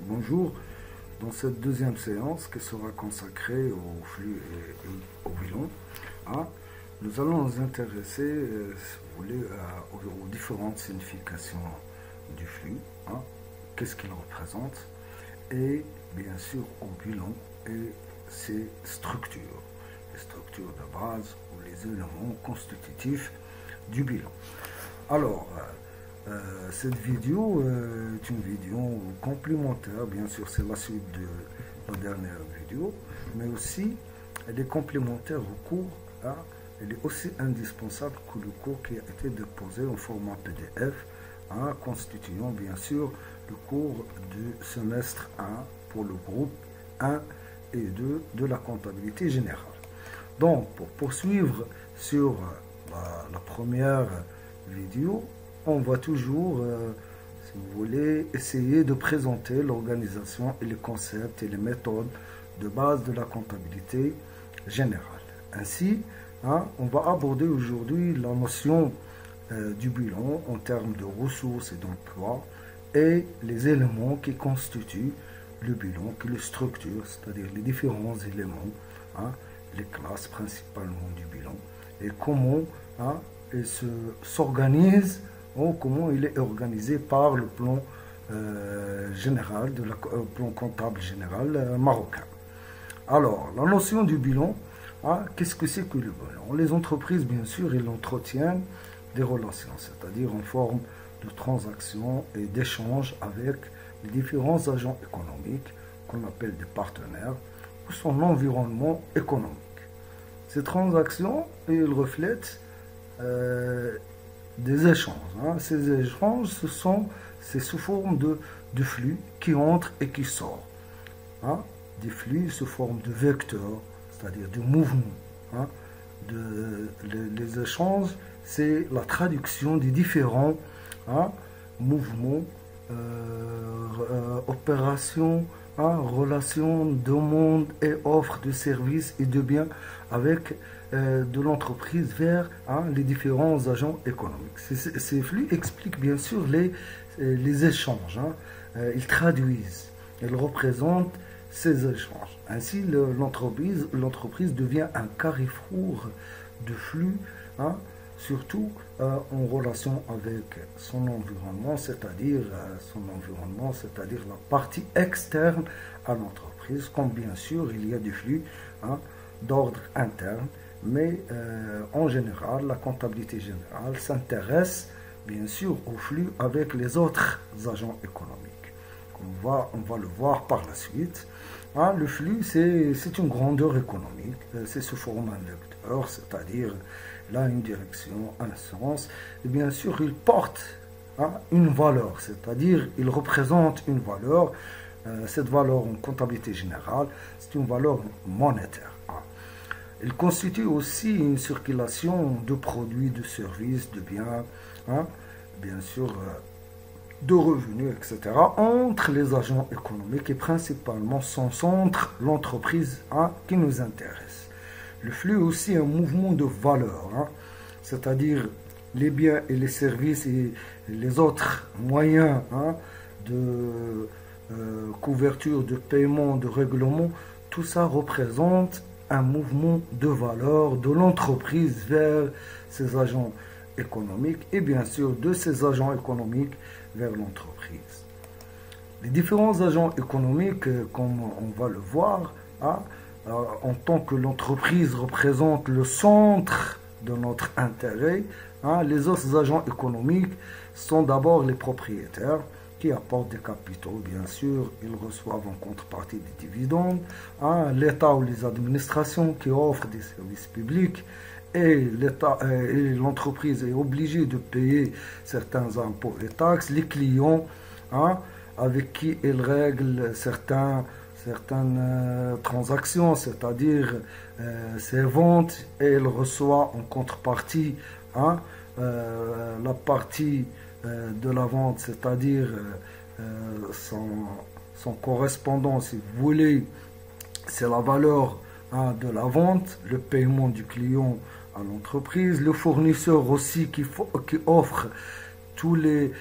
Bonjour, dans cette deuxième séance qui sera consacrée au flux et au bilan, hein, nous allons nous intéresser si vous voulez, aux différentes significations du flux, hein, qu'est-ce qu'il représente, et bien sûr au bilan et ses structures, les structures de base ou les éléments constitutifs du bilan. Alors, cette vidéo est une vidéo complémentaire, bien sûr c'est la suite de la dernière vidéo, mais aussi elle est complémentaire au cours, hein, elle est aussi indispensable que le cours qui a été déposé en format PDF, hein, constituant bien sûr le cours du semestre 1 pour le groupe 1 et 2 de la comptabilité générale. Donc pour poursuivre sur la première vidéo, on va toujours, si vous voulez, essayer de présenter l'organisation et les concepts et les méthodes de base de la comptabilité générale. Ainsi, hein, on va aborder aujourd'hui la notion du bilan en termes de ressources et d'emploi et les éléments qui constituent le bilan, qui le structurent, c'est-à-dire les différents éléments, hein, les classes principalement du bilan, et comment, hein, il s'organise, comment il est organisé par le plan général, plan comptable général marocain. Alors, la notion du bilan, hein, qu'est-ce que c'est que le bilan? Les entreprises, bien sûr, elles entretiennent des relations, c'est-à-dire en forme de transactions et d'échanges avec les différents agents économiques qu'on appelle des partenaires ou son environnement économique. Ces transactions, elles reflètent des échanges. Hein. Ces échanges, c'est sous forme de flux qui entre et qui sort. Hein. Des flux sous forme de vecteurs, c'est-à-dire de mouvements. Hein. Les échanges, c'est la traduction des différents, hein, mouvements, opérations, hein, relations, demandes et offres de services et de biens avec de l'entreprise vers, hein, les différents agents économiques. Ces flux expliquent bien sûr les échanges. Hein. Ils traduisent, ils représentent ces échanges. Ainsi, l'entreprise devient un carrefour de flux, hein, surtout en relation avec son environnement, c'est-à-dire la partie externe à l'entreprise, comme bien sûr il y a des flux, hein, d'ordre interne, mais en général, la comptabilité générale s'intéresse bien sûr au flux avec les autres agents économiques. On va le voir par la suite. Hein, le flux, c'est une grandeur économique, c'est sous forme d'un vecteur, c'est-à-dire il a une direction, un sens, et bien sûr il porte, hein, une valeur, c'est-à-dire il représente une valeur. Cette valeur en comptabilité générale, c'est une valeur monétaire. Hein. Il constitue aussi une circulation de produits, de services, de biens, hein, bien sûr, de revenus, etc., entre les agents économiques et principalement son centre, l'entreprise, hein, qui nous intéresse. Le flux est aussi un mouvement de valeur, hein, c'est-à-dire les biens et les services et les autres moyens, hein, de couverture, de paiement, de règlement, tout ça représente un mouvement de valeur de l'entreprise vers ses agents économiques et bien sûr de ces agents économiques vers l'entreprise. Les différents agents économiques, comme on va le voir, hein, en tant que l'entreprise représente le centre de notre intérêt, hein, les autres agents économiques sont d'abord les propriétaires qui apportent des capitaux, bien sûr, ils reçoivent en contrepartie des dividendes, hein, l'État ou les administrations qui offrent des services publics, et l'entreprise est obligée de payer certains impôts et taxes, les clients, hein, avec qui elle règle certaines transactions, c'est-à-dire ses ventes, et elle reçoit en contrepartie, hein, la partie de la vente, c'est-à-dire son correspondant, si vous voulez, c'est la valeur, hein, de la vente, le paiement du client à l'entreprise, le fournisseur aussi qui offre tous les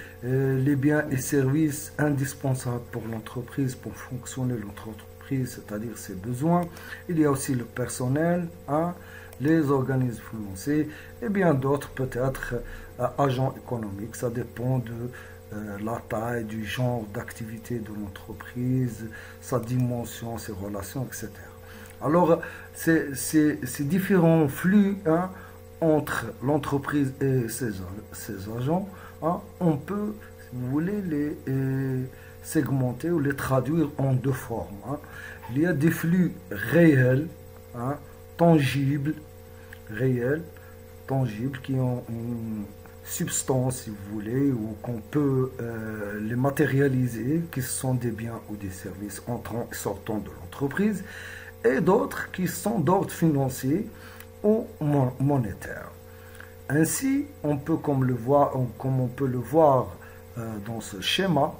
biens et services indispensables pour l'entreprise, pour fonctionner l'entreprise, c'est-à-dire ses besoins. Il y a aussi le personnel, hein, les organismes financiers et bien d'autres peut-être agents économiques. Ça dépend de la taille, du genre d'activité de l'entreprise, sa dimension, ses relations, etc. Alors, ces différents flux, hein, entre l'entreprise et ses agents, hein, on peut, si vous voulez, les segmenter ou les traduire en deux formes. Hein. Il y a des flux réels, hein, tangibles, réels, tangibles, qui ont une substance, si vous voulez, ou qu'on peut les matérialiser, qui sont des biens ou des services entrant et sortant de l'entreprise, et d'autres qui sont d'ordre financier ou monétaire. Ainsi, on peut, comme on peut le voir dans ce schéma,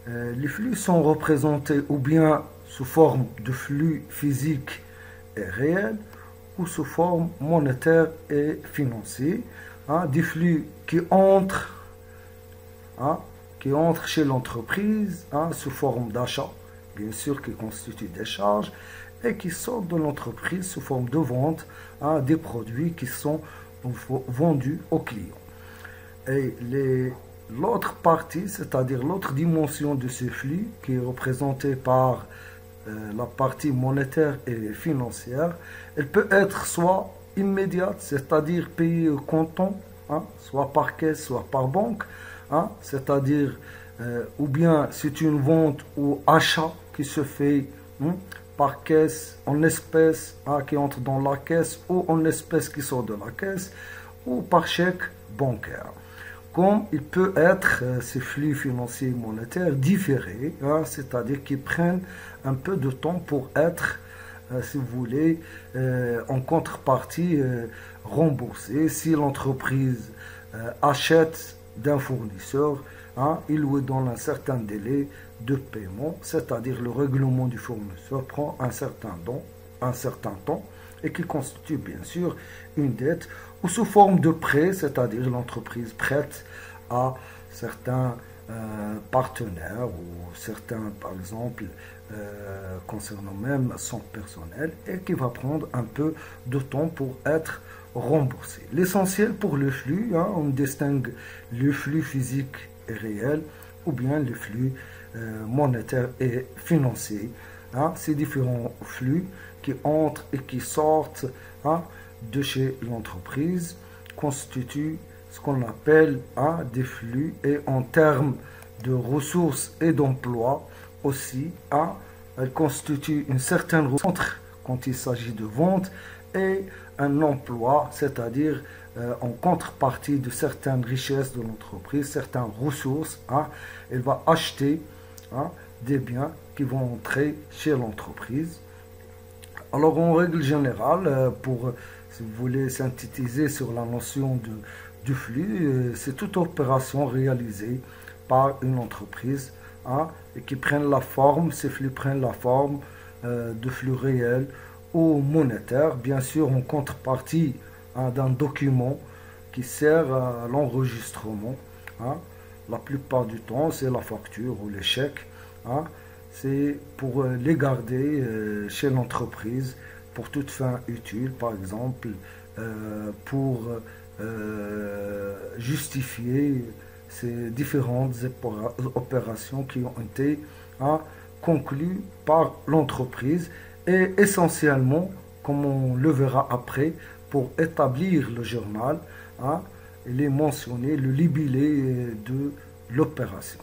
les flux sont représentés ou bien sous forme de flux physiques et réels, ou sous forme monétaire et financier, hein, des flux qui entrent, hein, chez l'entreprise, hein, sous forme d'achat, bien sûr, qui constituent des charges, et qui sortent de l'entreprise sous forme de vente, hein, des produits qui sont vendus aux clients. Et l'autre partie, c'est-à-dire l'autre dimension de ce flux, qui est représentée par la partie monétaire et financière, elle peut être soit immédiate, c'est-à-dire payée au comptant, hein, soit par caisse, soit par banque, hein, c'est-à-dire, ou bien c'est une vente ou achat qui se fait, hein, par caisse, en espèces, hein, qui entre dans la caisse, ou en espèces qui sort de la caisse, ou par chèque bancaire. Comme il peut être ces flux financiers et monétaires différés, hein, c'est-à-dire qu'ils prennent un peu de temps pour être, si vous voulez, en contrepartie remboursés. Si l'entreprise achète d'un fournisseur, hein, il lui donne un certain délai de paiement, c'est-à-dire le règlement du fournisseur prend un certain temps et qui constitue bien sûr une dette, ou sous forme de prêt, c'est-à-dire l'entreprise prête à certains partenaires ou certains, par exemple, concernant même son personnel, et qui va prendre un peu de temps pour être remboursé. L'essentiel pour le flux, hein, on distingue le flux physique et réel, ou bien le flux monétaire et financier. Hein, ces différents flux qui entrent et qui sortent, hein, de chez l'entreprise constituent ce qu'on appelle, hein, des flux, et en termes de ressources et d'emploi aussi, hein, elles constituent une certaine ressource quand il s'agit de vente et un emploi, c'est-à-dire en contrepartie de certaines richesses de l'entreprise, certaines ressources, hein, elle va acheter, hein, des biens qui vont entrer chez l'entreprise. Alors en règle générale, pour, si vous voulez synthétiser sur la notion du flux, c'est toute opération réalisée par une entreprise, hein, et qui prennent la forme, ces flux prennent la forme de flux réels ou monétaires, bien sûr en contrepartie, hein, d'un document qui sert à l'enregistrement. Hein. La plupart du temps, c'est la facture ou les chèques. Hein. C'est pour les garder chez l'entreprise pour toute fin utile, par exemple pour justifier ces différentes opérations qui ont été, hein, conclues par l'entreprise, et essentiellement, comme on le verra après, pour établir le journal, hein, il est mentionné le libellé de l'opération.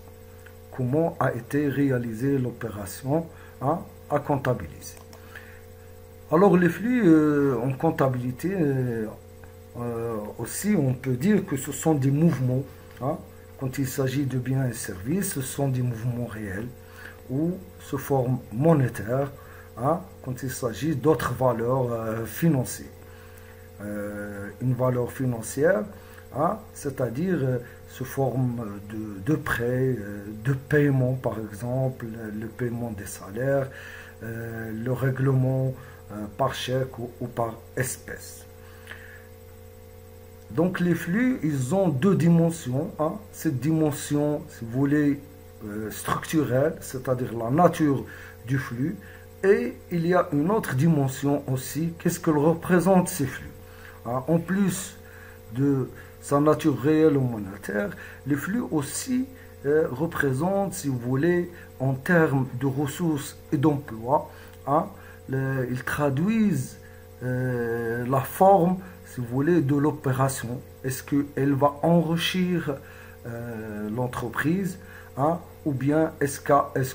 Comment a été réalisée l'opération, hein, à comptabiliser. Alors les flux en comptabilité, aussi on peut dire que ce sont des mouvements, hein, quand il s'agit de biens et services, ce sont des mouvements réels ou sous forme monétaire, hein, quand il s'agit d'autres valeurs financières. Une valeur financière, hein, c'est-à-dire sous forme de prêts, de paiement par exemple, le paiement des salaires, le règlement par chèque ou par espèce. Donc les flux, ils ont deux dimensions, hein. Cette dimension, si vous voulez, structurelle, c'est-à-dire la nature du flux, et il y a une autre dimension aussi, qu'est-ce que représentent ces flux, hein. En plus de sa nature réelle ou monétaire, les flux aussi représentent, si vous voulez, en termes de ressources et d'emploi, hein, ils traduisent la forme, si vous voulez, de l'opération. Est-ce qu'elle va enrichir l'entreprise, hein, ou bien est-ce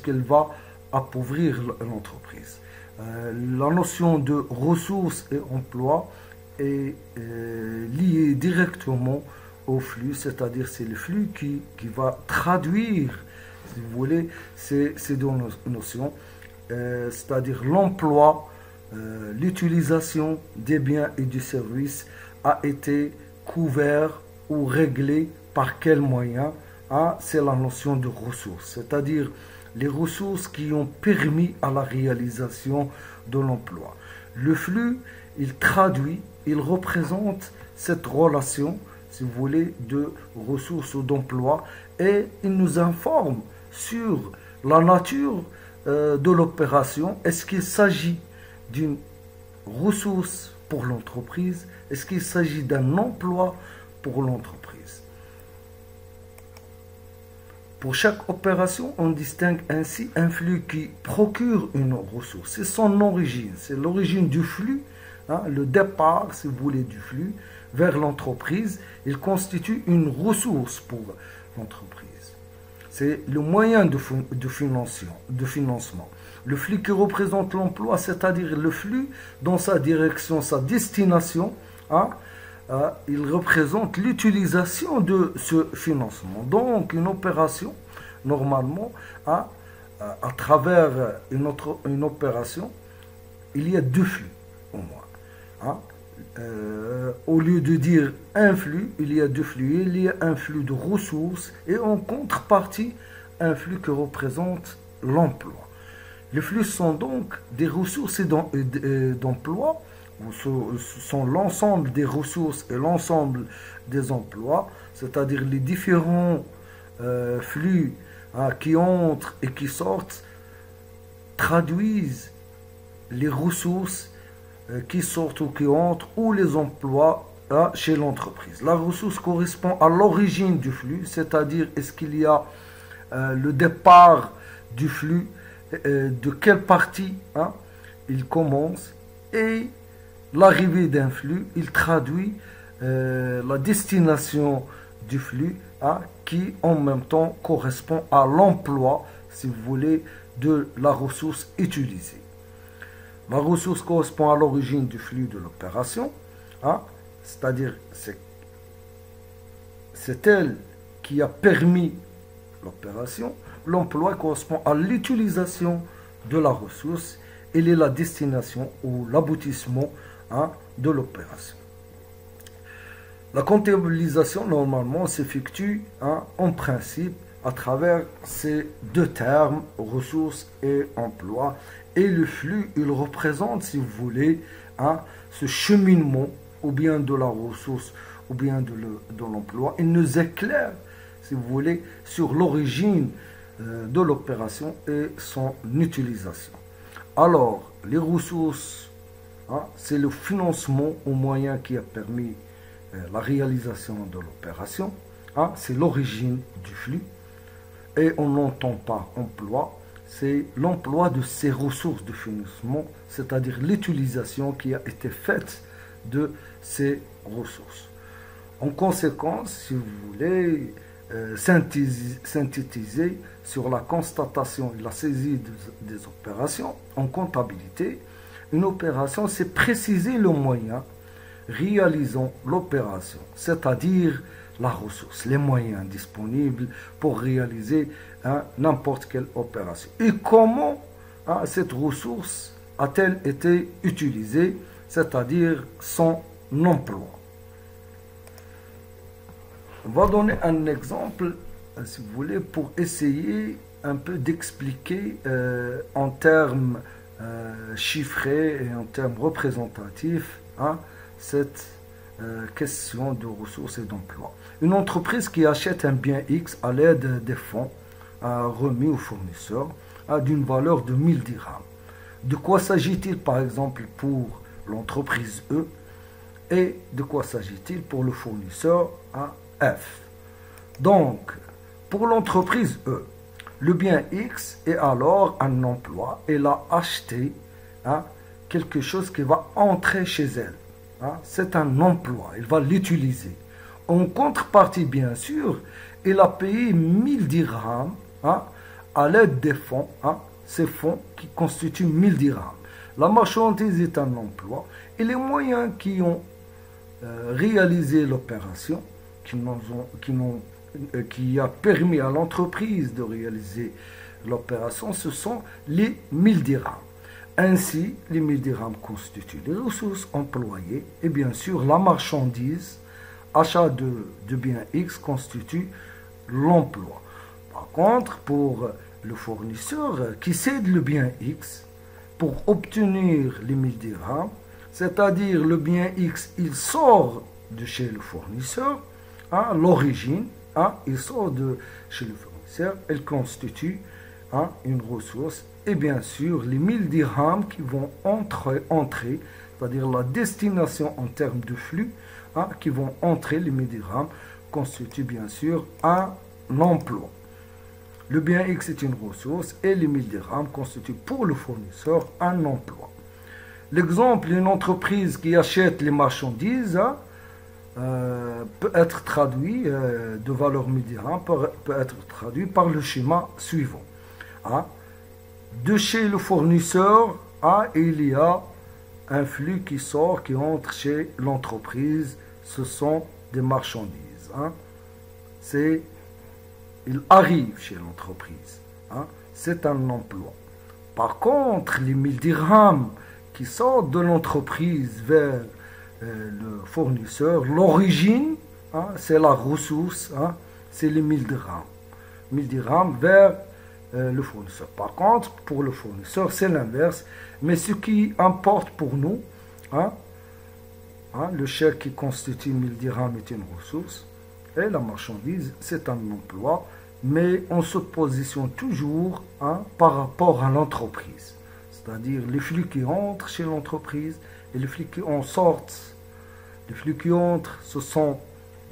qu'elle va appauvrir l'entreprise. La notion de ressources et emploi est liée directement au flux, c'est-à-dire c'est le flux qui va traduire, si vous voulez, ces deux notions, c'est-à-dire l'emploi, l'utilisation des biens et du service a été couvert ou réglé par quel moyen, hein, c'est la notion de ressources, c'est-à-dire les ressources qui ont permis à la réalisation de l'emploi. Le flux, il traduit, il représente cette relation, si vous voulez, de ressources ou d'emploi, et il nous informe sur la nature de l'opération. Est-ce qu'il s'agit d'une ressource pour l'entreprise? Est-ce qu'il s'agit d'un emploi pour l'entreprise? Pour chaque opération, on distingue ainsi un flux qui procure une ressource. C'est son origine, c'est l'origine du flux, hein, le départ, si vous voulez, du flux vers l'entreprise. Il constitue une ressource pour l'entreprise. C'est le moyen de financement. Le flux qui représente l'emploi, c'est-à-dire le flux dans sa direction, sa destination, hein, il représente l'utilisation de ce financement. Donc, une opération, normalement, à travers une opération, il y a deux flux, au moins. Hein. Au lieu de dire un flux, il y a deux flux. Il y a un flux de ressources et en contrepartie, un flux qui représente l'emploi. Les flux sont donc des ressources et d'emploi, sont l'ensemble des ressources et l'ensemble des emplois, c'est-à-dire les différents flux, hein, qui entrent et qui sortent, traduisent les ressources qui sortent ou qui entrent, ou les emplois chez l'entreprise. La ressource correspond à l'origine du flux, c'est-à-dire est-ce qu'il y a le départ du flux, de quelle partie, hein, il commence, et l'arrivée d'un flux, il traduit la destination du flux, hein, qui en même temps correspond à l'emploi, si vous voulez, de la ressource utilisée. La ressource correspond à l'origine du flux de l'opération, hein, c'est-à-dire c'est elle qui a permis l'opération. L'emploi correspond à l'utilisation de la ressource. Elle est la destination ou l'aboutissement, hein, de l'opération. La comptabilisation, normalement, s'effectue, hein, en principe à travers ces deux termes, ressources et emploi. Et le flux, il représente, si vous voulez, hein, ce cheminement, ou bien de la ressource, ou bien de l'emploi. Il nous éclaire, si vous voulez, sur l'origine de l'opération et son utilisation. Alors, les ressources, hein, c'est le financement au moyen qui a permis la réalisation de l'opération, hein, c'est l'origine du flux, et on n'entend pas emploi, c'est l'emploi de ces ressources de financement, c'est-à-dire l'utilisation qui a été faite de ces ressources. En conséquence, si vous voulez synthétiser sur la constatation et la saisie des opérations en comptabilité, une opération, c'est préciser le moyen réalisant l'opération, c'est-à-dire la ressource, les moyens disponibles pour réaliser, hein, n'importe quelle opération. Et comment, hein, cette ressource a-t-elle été utilisée, c'est-à-dire son emploi. On va donner un exemple, si vous voulez, pour essayer un peu d'expliquer en termes chiffrés et en termes représentatifs, hein, cette question de ressources et d'emploi. Une entreprise qui achète un bien X à l'aide des fonds remis aux fournisseurs d'une valeur de 1000 dirhams. De quoi s'agit-il par exemple pour l'entreprise E et de quoi s'agit-il pour le fournisseur F? Donc, pour l'entreprise E, le bien X est alors un emploi. Elle a acheté quelque chose qui va entrer chez elle. C'est un emploi, il va l'utiliser. En contrepartie, bien sûr, il a payé 1000 dirhams à l'aide des fonds, ces fonds qui constituent 1000 dirhams. La marchandise est un emploi et les moyens qui ont réalisé l'opération, qui a permis à l'entreprise de réaliser l'opération, ce sont les 1000 dirhams. Ainsi, les 1000 dirhams constituent les ressources employées et bien sûr la marchandise, achat de biens X constitue l'emploi. Par contre, pour le fournisseur qui cède le bien X pour obtenir les 1000 dirhams, c'est-à-dire le bien X, il sort de chez le fournisseur, l'origine, il sort de chez le fournisseur, elle constitue une ressource et bien sûr les 1000 dirhams qui vont entrer, c'est-à-dire la destination en termes de flux, qui vont entrer, les 1000 dirhams constituent bien sûr un emploi. Le bien X est une ressource et les 1000 dirhams constituent pour le fournisseur un emploi. L'exemple d'une entreprise qui achète les marchandises peut être traduit de valeur 1000 dirhams, peut être traduit par le schéma suivant. De chez le fournisseur, il y a un flux qui sort, qui entre chez l'entreprise. Ce sont des marchandises. Il arrive chez l'entreprise. C'est un emploi. Par contre, les 1000 dirhams qui sortent de l'entreprise vers le fournisseur, l'origine, c'est la ressource, c'est les 1000 dirhams. 1000 dirhams vers le fournisseur. Par contre, pour le fournisseur, c'est l'inverse. Mais ce qui importe pour nous, le chèque qui constitue 1000 dirhams est une ressource et la marchandise, c'est un emploi. Mais on se positionne toujours par rapport à l'entreprise. C'est-à-dire les flux qui entrent chez l'entreprise et les flux qui en sortent. Les flux qui entrent, ce sont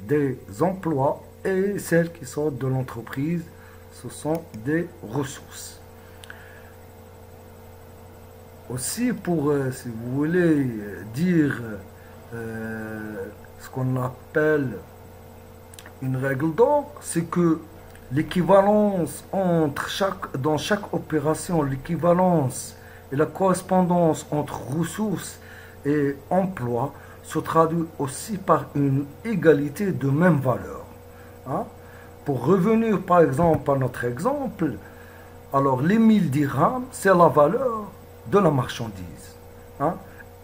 des emplois et celles qui sortent de l'entreprise, ce sont des ressources. Aussi, pour, si vous voulez, dire ce qu'on appelle une règle d'or, c'est que l'équivalence dans chaque opération, l'équivalence et la correspondance entre ressources et emploi se traduit aussi par une égalité de même valeur. Pour revenir par exemple à notre exemple, alors les 1000 dirhams, c'est la valeur de la marchandise.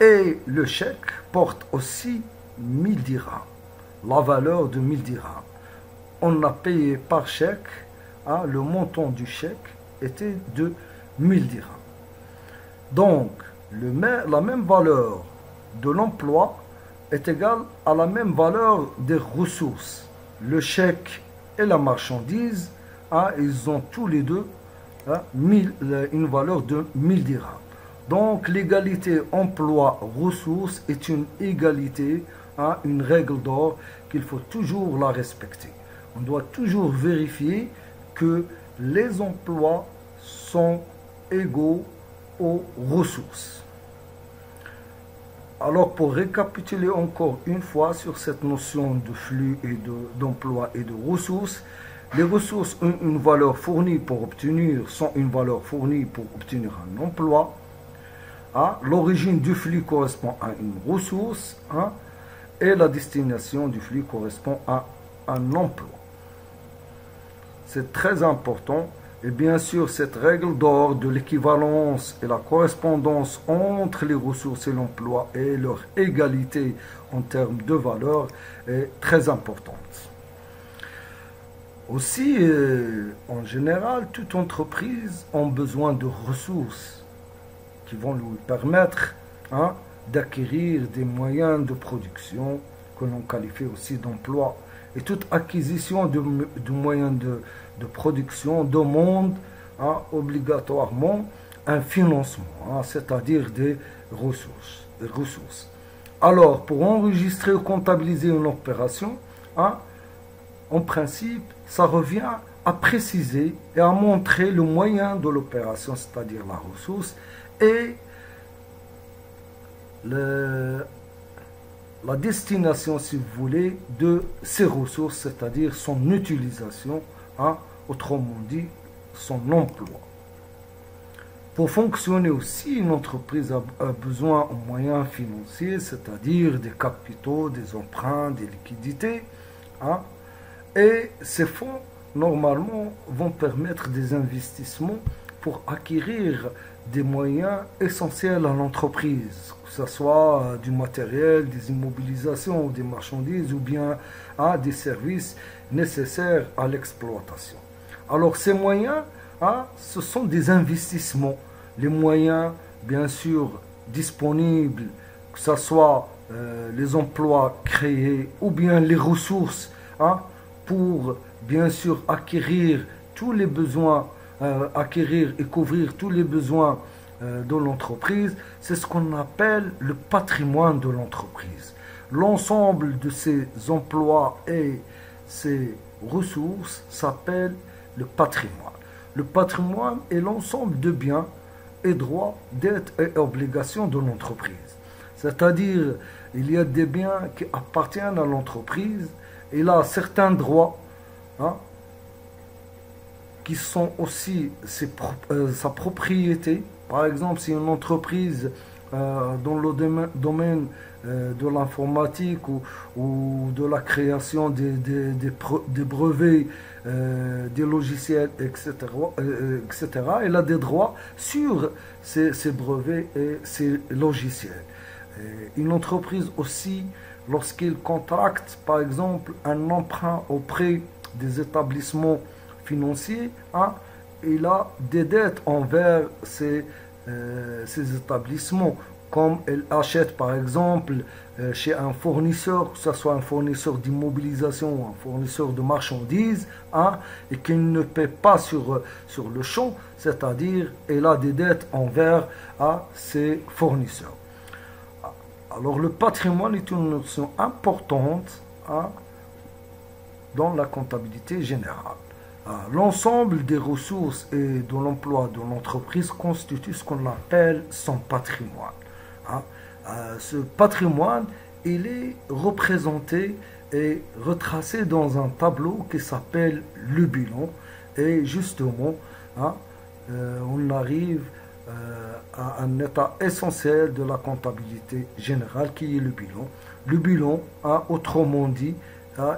Et le chèque porte aussi 1000 dirhams, la valeur de 1000 dirhams. On a payé par chèque, le montant du chèque était de 1000 dirhams. Donc, la même valeur de l'emploi est égale à la même valeur des ressources. Le chèque et la marchandise, ils ont tous les deux une valeur de 1000 dirhams. Donc, l'égalité emploi-ressources est une égalité, une règle d'or qu'il faut toujours la respecter. On doit toujours vérifier que les emplois sont égaux aux ressources. Alors, pour récapituler encore une fois sur cette notion de flux et d'emploi et de ressources, les ressources ont une valeur fournie pour obtenir, sont une valeur fournie pour obtenir un emploi. L'origine du flux correspond à une ressource et la destination du flux correspond à un emploi. C'est très important. Et bien sûr, cette règle d'or de l'équivalence et la correspondance entre les ressources et l'emploi et leur égalité en termes de valeur est très importante. Aussi, en général, toute entreprise a besoin de ressources qui vont lui permettre d'acquérir des moyens de production, que l'on qualifie aussi d'emploi. Et toute acquisition de moyens de production demande obligatoirement un financement, c'est-à-dire des ressources. Alors, pour enregistrer ou comptabiliser une opération, en principe, ça revient à préciser et à montrer le moyen de l'opération, c'est-à-dire la ressource, et la destination, si vous voulez, de ces ressources, c'est-à-dire son utilisation, autrement dit, son emploi. Pour fonctionner aussi, une entreprise a besoin de moyens financiers, c'est-à-dire des capitaux, des emprunts, des liquidités. Et ces fonds, normalement, vont permettre des investissements pour acquérir des moyens essentiels à l'entreprise, que ce soit du matériel, des immobilisations, des marchandises ou bien des services nécessaires à l'exploitation. Alors ces moyens, ce sont des investissements. Les moyens, bien sûr, disponibles, que ce soit les emplois créés ou bien les ressources pour, bien sûr, acquérir tous les besoins, acquérir et couvrir tous les besoins de l'entreprise, c'est ce qu'on appelle le patrimoine de l'entreprise. L'ensemble de ces emplois et ces ressources s'appelle le patrimoine. Le patrimoine est l'ensemble de biens et droits, dettes et obligations de l'entreprise. C'est-à-dire, il y a des biens qui appartiennent à l'entreprise, et là, certains droits qui sont aussi sa propriété. Par exemple, si une entreprise dans le domaine de l'informatique ou de la création des brevets, des logiciels, etc., elle a des droits sur ces brevets et ces logiciels. Une entreprise aussi, lorsqu'il contracte, par exemple, un emprunt auprès des établissements financiers, il a des dettes envers ces établissements, comme elle achète par exemple chez un fournisseur, que ce soit un fournisseur d'immobilisation ou un fournisseur de marchandises, et qu'il ne paie pas sur le champ, c'est-à-dire elle a des dettes envers ses fournisseurs. Alors le patrimoine est une notion importante dans la comptabilité générale. L'ensemble des ressources et de l'emploi de l'entreprise constitue ce qu'on appelle son patrimoine. Ce patrimoine, il est représenté et retracé dans un tableau qui s'appelle le bilan. Et justement, on arrive à un état essentiel de la comptabilité générale qui est le bilan. Le bilan, autrement dit,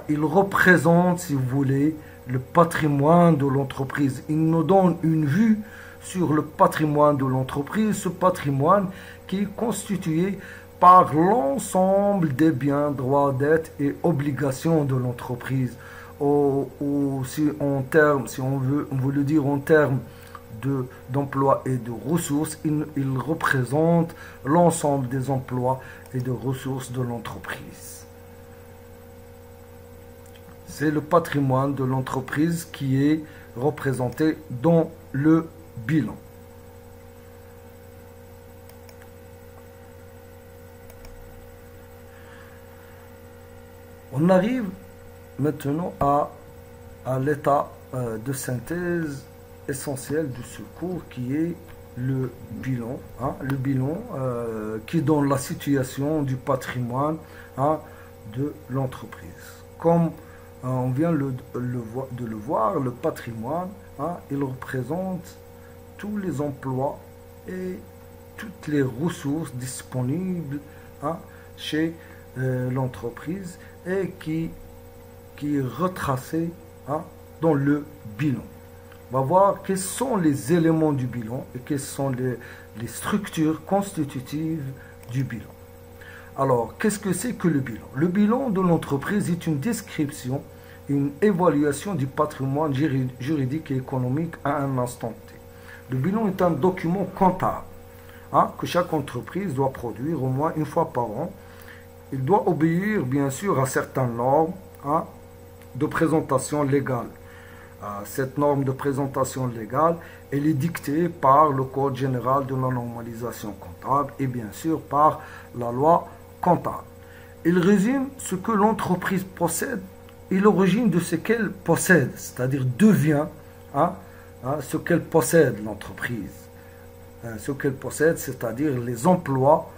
il représente, si vous voulez, le patrimoine de l'entreprise. Il nous donne une vue sur le patrimoine de l'entreprise, ce patrimoine qui est constitué par l'ensemble des biens, droits, dettes et obligations de l'entreprise. Ou si on veut le dire en termes d'emploi et de ressources, il représente l'ensemble des emplois et de ressources de l'entreprise. C'est le patrimoine de l'entreprise qui est représenté dans le bilan. On arrive maintenant à l'état de synthèse essentiel du secours qui est le bilan. Le bilan qui donne la situation du patrimoine de l'entreprise. Comme on vient de le voir, le patrimoine, il représente tous les emplois et toutes les ressources disponibles chez l'entreprise et qui est retracé dans le bilan. On va voir quels sont les éléments du bilan et quelles sont les structures constitutives du bilan. Alors, qu'est-ce que c'est que le bilan? Le bilan de l'entreprise est une description, une évaluation du patrimoine juridique et économique à un instant T. Le bilan est un document comptable que chaque entreprise doit produire au moins une fois par an il doit obéir bien sûr à certaines normes hein, de présentation légale. Cette norme de présentation légale, elle est dictée par le Code général de la normalisation comptable et bien sûr par la loi comptable. Il résume ce que l'entreprise possède et l'origine de ce qu'elle possède, c'est-à-dire devient ce qu'elle possède, l'entreprise. Ce qu'elle possède, c'est-à-dire les emplois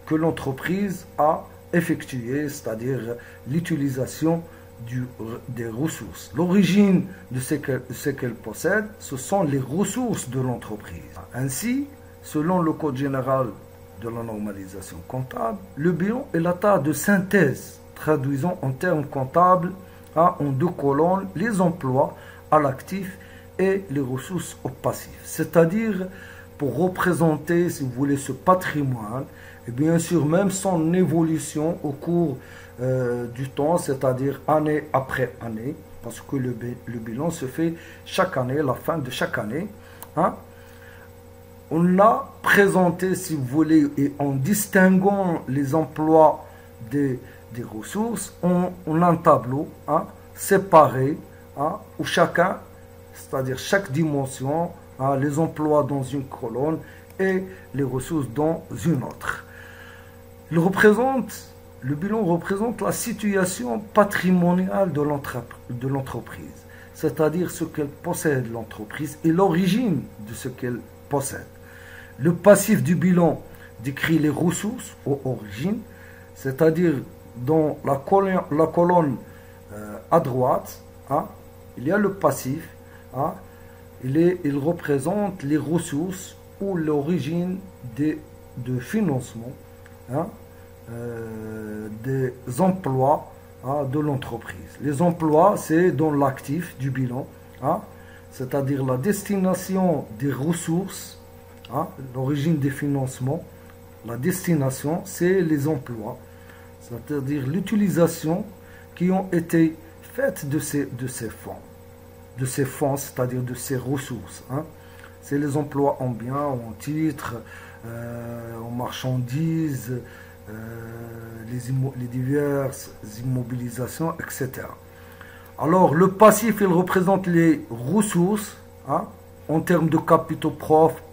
que l'entreprise a effectués, c'est-à-dire l'utilisation des ressources. L'origine de ce qu'elle possède, ce sont les ressources de l'entreprise. Ainsi, selon le Code général de la normalisation comptable, le bilan est l'état de synthèse, traduisant en termes comptables en 2 colonnes les emplois à l'actif et les ressources au passif. C'est-à-dire, pour représenter, si vous voulez, ce patrimoine, et bien sûr même son évolution au cours du temps, c'est-à-dire année après année, parce que le bilan se fait chaque année, à la fin de chaque année. On l'a présenté, si vous voulez, et en distinguant les emplois des ressources, on a un tableau séparé où chacun, c'est-à-dire chaque dimension, les emplois dans une colonne et les ressources dans une autre. Le bilan représente la situation patrimoniale de l'entreprise, c'est-à-dire ce qu'elle possède, l'entreprise, et l'origine de ce qu'elle possède. Le passif du bilan décrit les ressources aux origines, c'est-à-dire dans la colonne à droite, il y a le passif, il représente les ressources ou l'origine de financement des emplois de l'entreprise. Les emplois, c'est dans l'actif du bilan, c'est-à-dire la destination des ressources, l'origine des financements. La destination, c'est les emplois, c'est-à-dire l'utilisation qui ont été faites de ces fonds, c'est-à-dire de ces ressources. C'est les emplois en biens, en titres, en marchandises, les diverses immobilisations, etc. Alors, le passif, il représente les ressources en termes de capitaux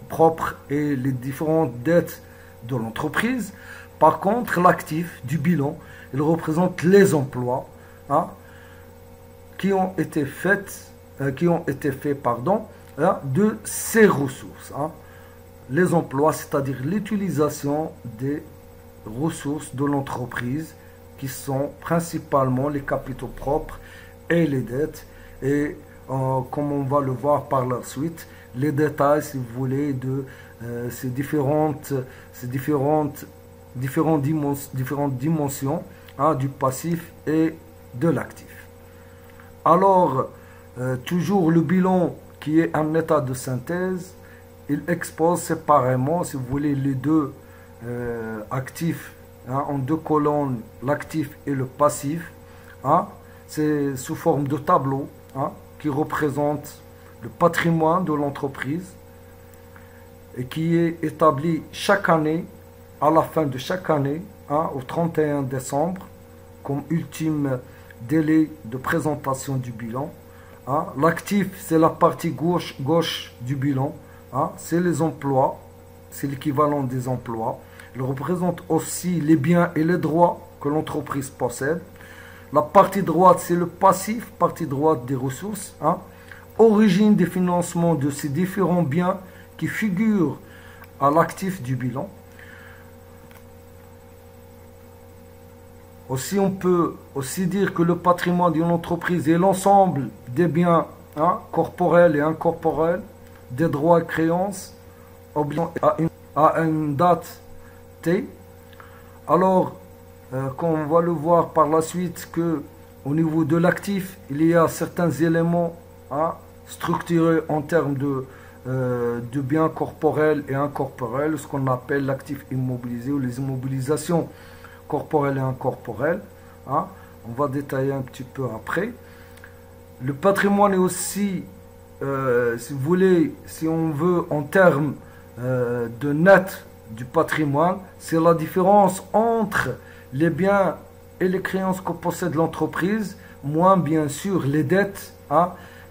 propres et les différentes dettes de l'entreprise. Par contre, l'actif du bilan, il représente les emplois qui ont été faits de ces ressources. Les emplois, c'est-à-dire l'utilisation des ressources de l'entreprise qui sont principalement les capitaux propres et les dettes. Et comme on va le voir par la suite, les détails, si vous voulez, de ces différentes dimensions du passif et de l'actif. Alors, toujours le bilan qui est un état de synthèse, il expose séparément, si vous voulez, les deux actifs en 2 colonnes, l'actif et le passif. C'est sous forme de tableau qui représente le patrimoine de l'entreprise et qui est établi chaque année, à la fin de chaque année, au 31 décembre, comme ultime délai de présentation du bilan. L'actif, c'est la partie gauche du bilan, c'est les emplois, c'est l'équivalent des emplois. Il représente aussi les biens et les droits que l'entreprise possède. La partie droite, c'est le passif, partie droite des ressources. Origine des financements de ces différents biens qui figurent à l'actif du bilan. Aussi, on peut aussi dire que le patrimoine d'une entreprise est l'ensemble des biens corporels et incorporels, des droits et créances à une date T. Alors, comme on va le voir par la suite, que au niveau de l'actif, il y a certains éléments structurés en termes de biens corporels et incorporels, ce qu'on appelle l'actif immobilisé ou les immobilisations corporelles et incorporelles. On va détailler un petit peu après. Le patrimoine est aussi, si vous voulez, si on veut, en termes de net du patrimoine, c'est la différence entre les biens et les créances que possède l'entreprise, moins bien sûr les dettes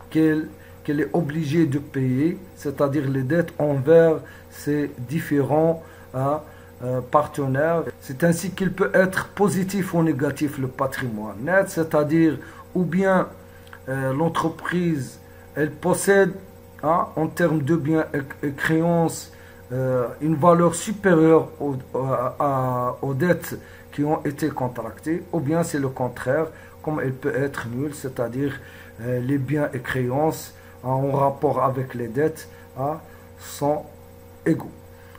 qu'elle est obligée de payer, c'est-à-dire les dettes envers ses différents partenaires. C'est ainsi qu'il peut être positif ou négatif le patrimoine net, c'est-à-dire ou bien l'entreprise elle possède en termes de biens et créances une valeur supérieure aux dettes qui ont été contractées, ou bien c'est le contraire, comme elle peut être nulle, c'est-à-dire les biens et créances en rapport avec les dettes sont égaux.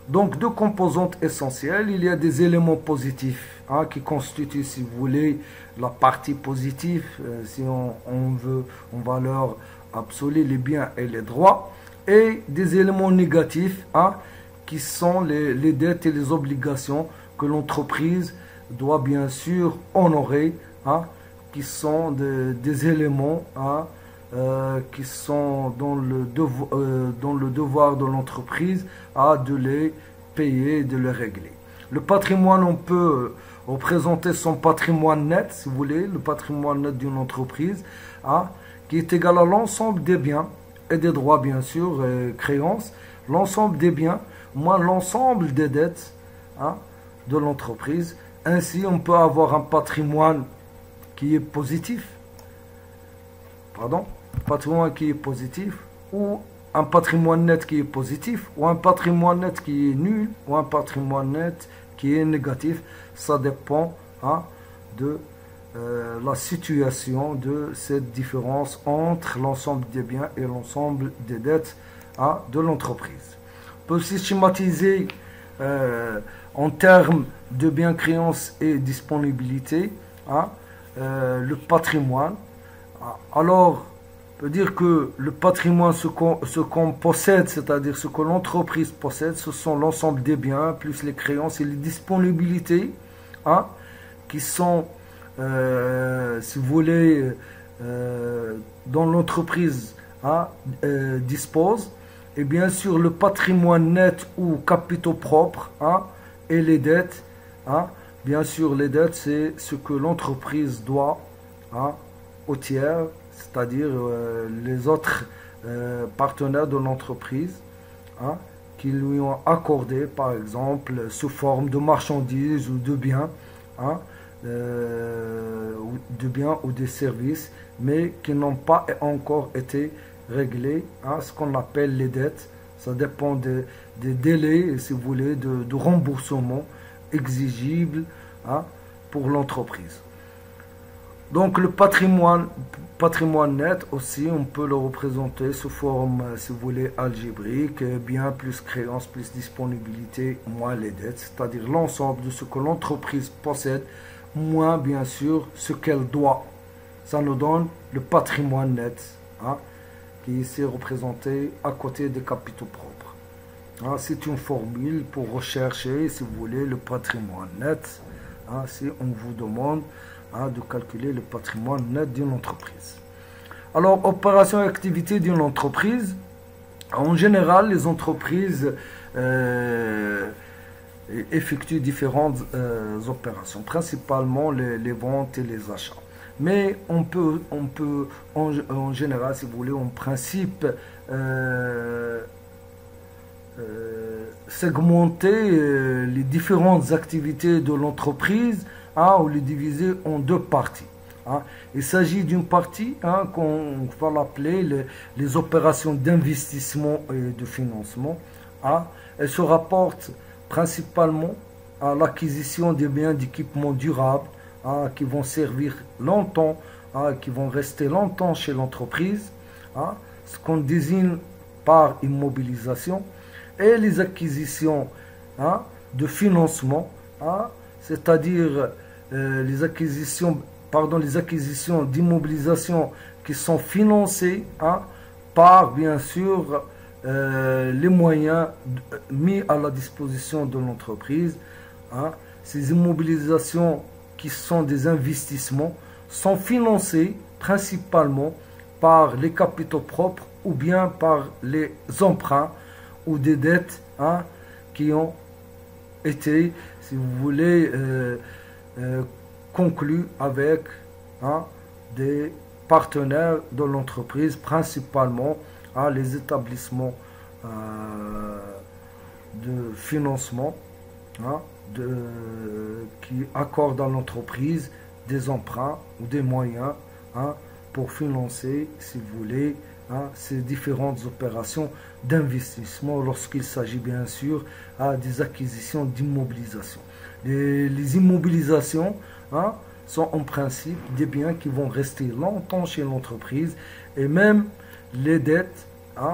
Donc deux composantes essentielles, il y a des éléments positifs qui constituent, si vous voulez, la partie positive, si on veut en valeur absolue les biens et les droits, et des éléments négatifs qui sont les dettes et les obligations que l'entreprise doit bien sûr honorer, qui sont des éléments qui sont dans le devoir de l'entreprise de les payer, de les régler. Le patrimoine, on peut représenter son patrimoine net, si vous voulez, le patrimoine net d'une entreprise, qui est égal à l'ensemble des biens et des droits, bien sûr, créances, l'ensemble des biens, moins l'ensemble des dettes de l'entreprise. Ainsi, on peut avoir un patrimoine qui est positif, patrimoine qui est positif, ou un patrimoine net qui est positif, ou un patrimoine net qui est nul, ou un patrimoine net qui est négatif. Ça dépend de la situation de cette différence entre l'ensemble des biens et l'ensemble des dettes de l'entreprise. On peut aussi schématiser en termes de biens, créances et disponibilité le patrimoine. Alors, on peut dire que le patrimoine, ce qu'on possède, c'est-à-dire ce que l'entreprise possède, ce sont l'ensemble des biens, plus les créances et les disponibilités, qui sont, si vous voulez, dont l'entreprise dispose. Et bien sûr, le patrimoine net ou capitaux propres et les dettes. Bien sûr, les dettes, c'est ce que l'entreprise doit aux tiers, c'est-à-dire les autres partenaires de l'entreprise qui lui ont accordé, par exemple, sous forme de marchandises ou de biens, ou des services, mais qui n'ont pas encore été réglés, ce qu'on appelle les dettes. Ça dépend des délais, si vous voulez, de remboursement exigibles pour l'entreprise. Donc le patrimoine net aussi, on peut le représenter sous forme, si vous voulez, algébrique, biens plus créances plus disponibilité moins les dettes, c'est-à-dire l'ensemble de ce que l'entreprise possède, moins bien sûr ce qu'elle doit. Ça nous donne le patrimoine net, qui est ici représenté à côté des capitaux propres. C'est une formule pour rechercher, si vous voulez, le patrimoine net, si on vous demande de calculer le patrimoine net d'une entreprise. Alors, opération et activité d'une entreprise. En général, les entreprises effectuent différentes opérations, principalement les ventes et les achats. Mais on peut en général, si vous voulez, en principe, segmenter les différentes activités de l'entreprise ou les diviser en deux parties. Il s'agit d'une partie qu'on va l'appeler les opérations d'investissement et de financement. Elles se rapportent principalement à l'acquisition des biens d'équipement durables qui vont servir longtemps, qui vont rester longtemps chez l'entreprise, ce qu'on désigne par immobilisation, et les acquisitions de financement, c'est-à-dire les acquisitions d'immobilisation qui sont financées par, bien sûr, les moyens mis à la disposition de l'entreprise. Ces immobilisations qui sont des investissements sont financées principalement par les capitaux propres ou bien par les emprunts ou des dettes qui ont été, si vous voulez, conclus avec des partenaires de l'entreprise, principalement les établissements de financement qui accordent à l'entreprise des emprunts ou des moyens pour financer, si vous voulez, ces différentes opérations d'investissement lorsqu'il s'agit bien sûr des acquisitions d'immobilisation. Les immobilisations sont en principe des biens qui vont rester longtemps chez l'entreprise et même les dettes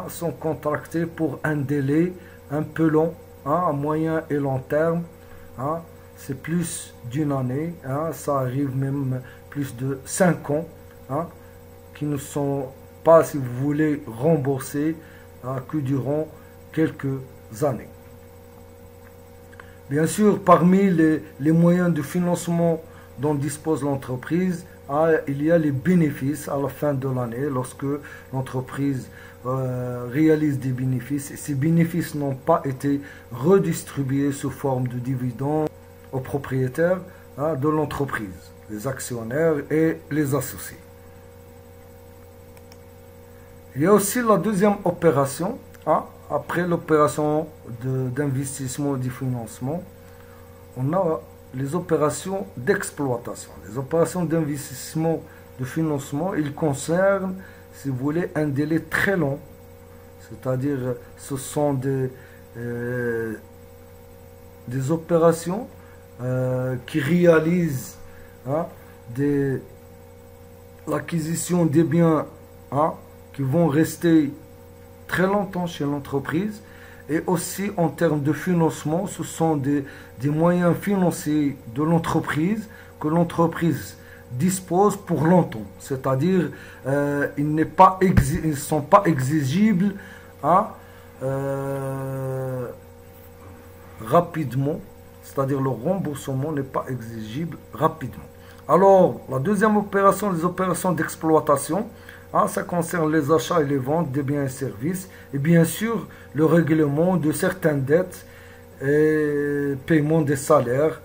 sont contractées pour un délai un peu long, à moyen et long terme. C'est plus d'une année, ça arrive même plus de 5 ans qui ne sont pas, si vous voulez, remboursés que durant quelques années. Bien sûr, parmi les moyens de financement dont dispose l'entreprise, il y a les bénéfices à la fin de l'année lorsque l'entreprise réalise des bénéfices et ces bénéfices n'ont pas été redistribués sous forme de dividendes aux propriétaires de l'entreprise, les actionnaires et les associés. Il y a aussi la deuxième opération, après l'opération d'investissement et de financement, on a les opérations d'exploitation. Les opérations d'investissement, de financement, ils concernent, si vous voulez, un délai très long. C'est-à-dire, ce sont des opérations qui réalisent l'acquisition des biens qui vont rester très longtemps chez l'entreprise. Et aussi en termes de financement, ce sont des moyens financiers de l'entreprise que l'entreprise dispose pour longtemps. C'est-à-dire, ils ne sont pas exigibles rapidement. C'est-à-dire, le remboursement n'est pas exigible rapidement. Alors, la deuxième opération, les opérations d'exploitation, ça concerne les achats et les ventes des biens et services et bien sûr le règlement de certaines dettes et paiement des salaires.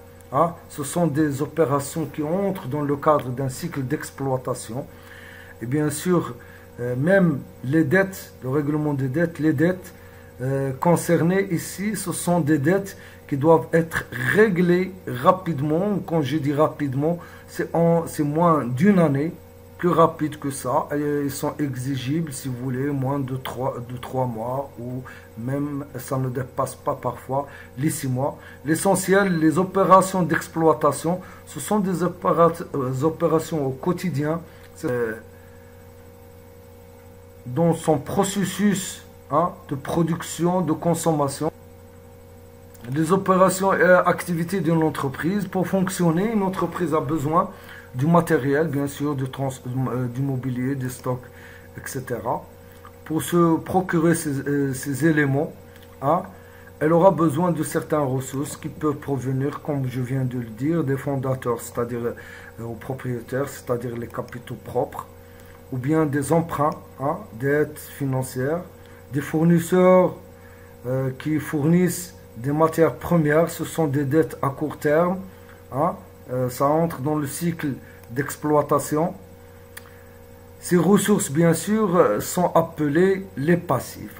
Ce sont des opérations qui entrent dans le cadre d'un cycle d'exploitation. Et bien sûr, même les dettes, le règlement des dettes, les dettes concernées ici, ce sont des dettes qui doivent être réglées rapidement. Quand je dis rapidement, c'est moins d'une année. Plus rapide que ça, ils sont exigibles, si vous voulez, moins de 3 mois ou même ça ne dépasse pas parfois les 6 mois. L'essentiel, les opérations d'exploitation, ce sont des opérations au quotidien dans son processus de production, de consommation. Les opérations et activités d'une entreprise. Pour fonctionner, une entreprise a besoin du matériel, bien sûr, du mobilier, des stocks, etc. Pour se procurer ces éléments, elle aura besoin de certaines ressources qui peuvent provenir, comme je viens de le dire, des fondateurs, c'est-à-dire aux propriétaires, c'est-à-dire les capitaux propres, ou bien des emprunts, des aides financières, des fournisseurs qui fournissent des matières premières, ce sont des dettes à court terme, ça entre dans le cycle d'exploitation. Ces ressources, bien sûr, sont appelées les passifs.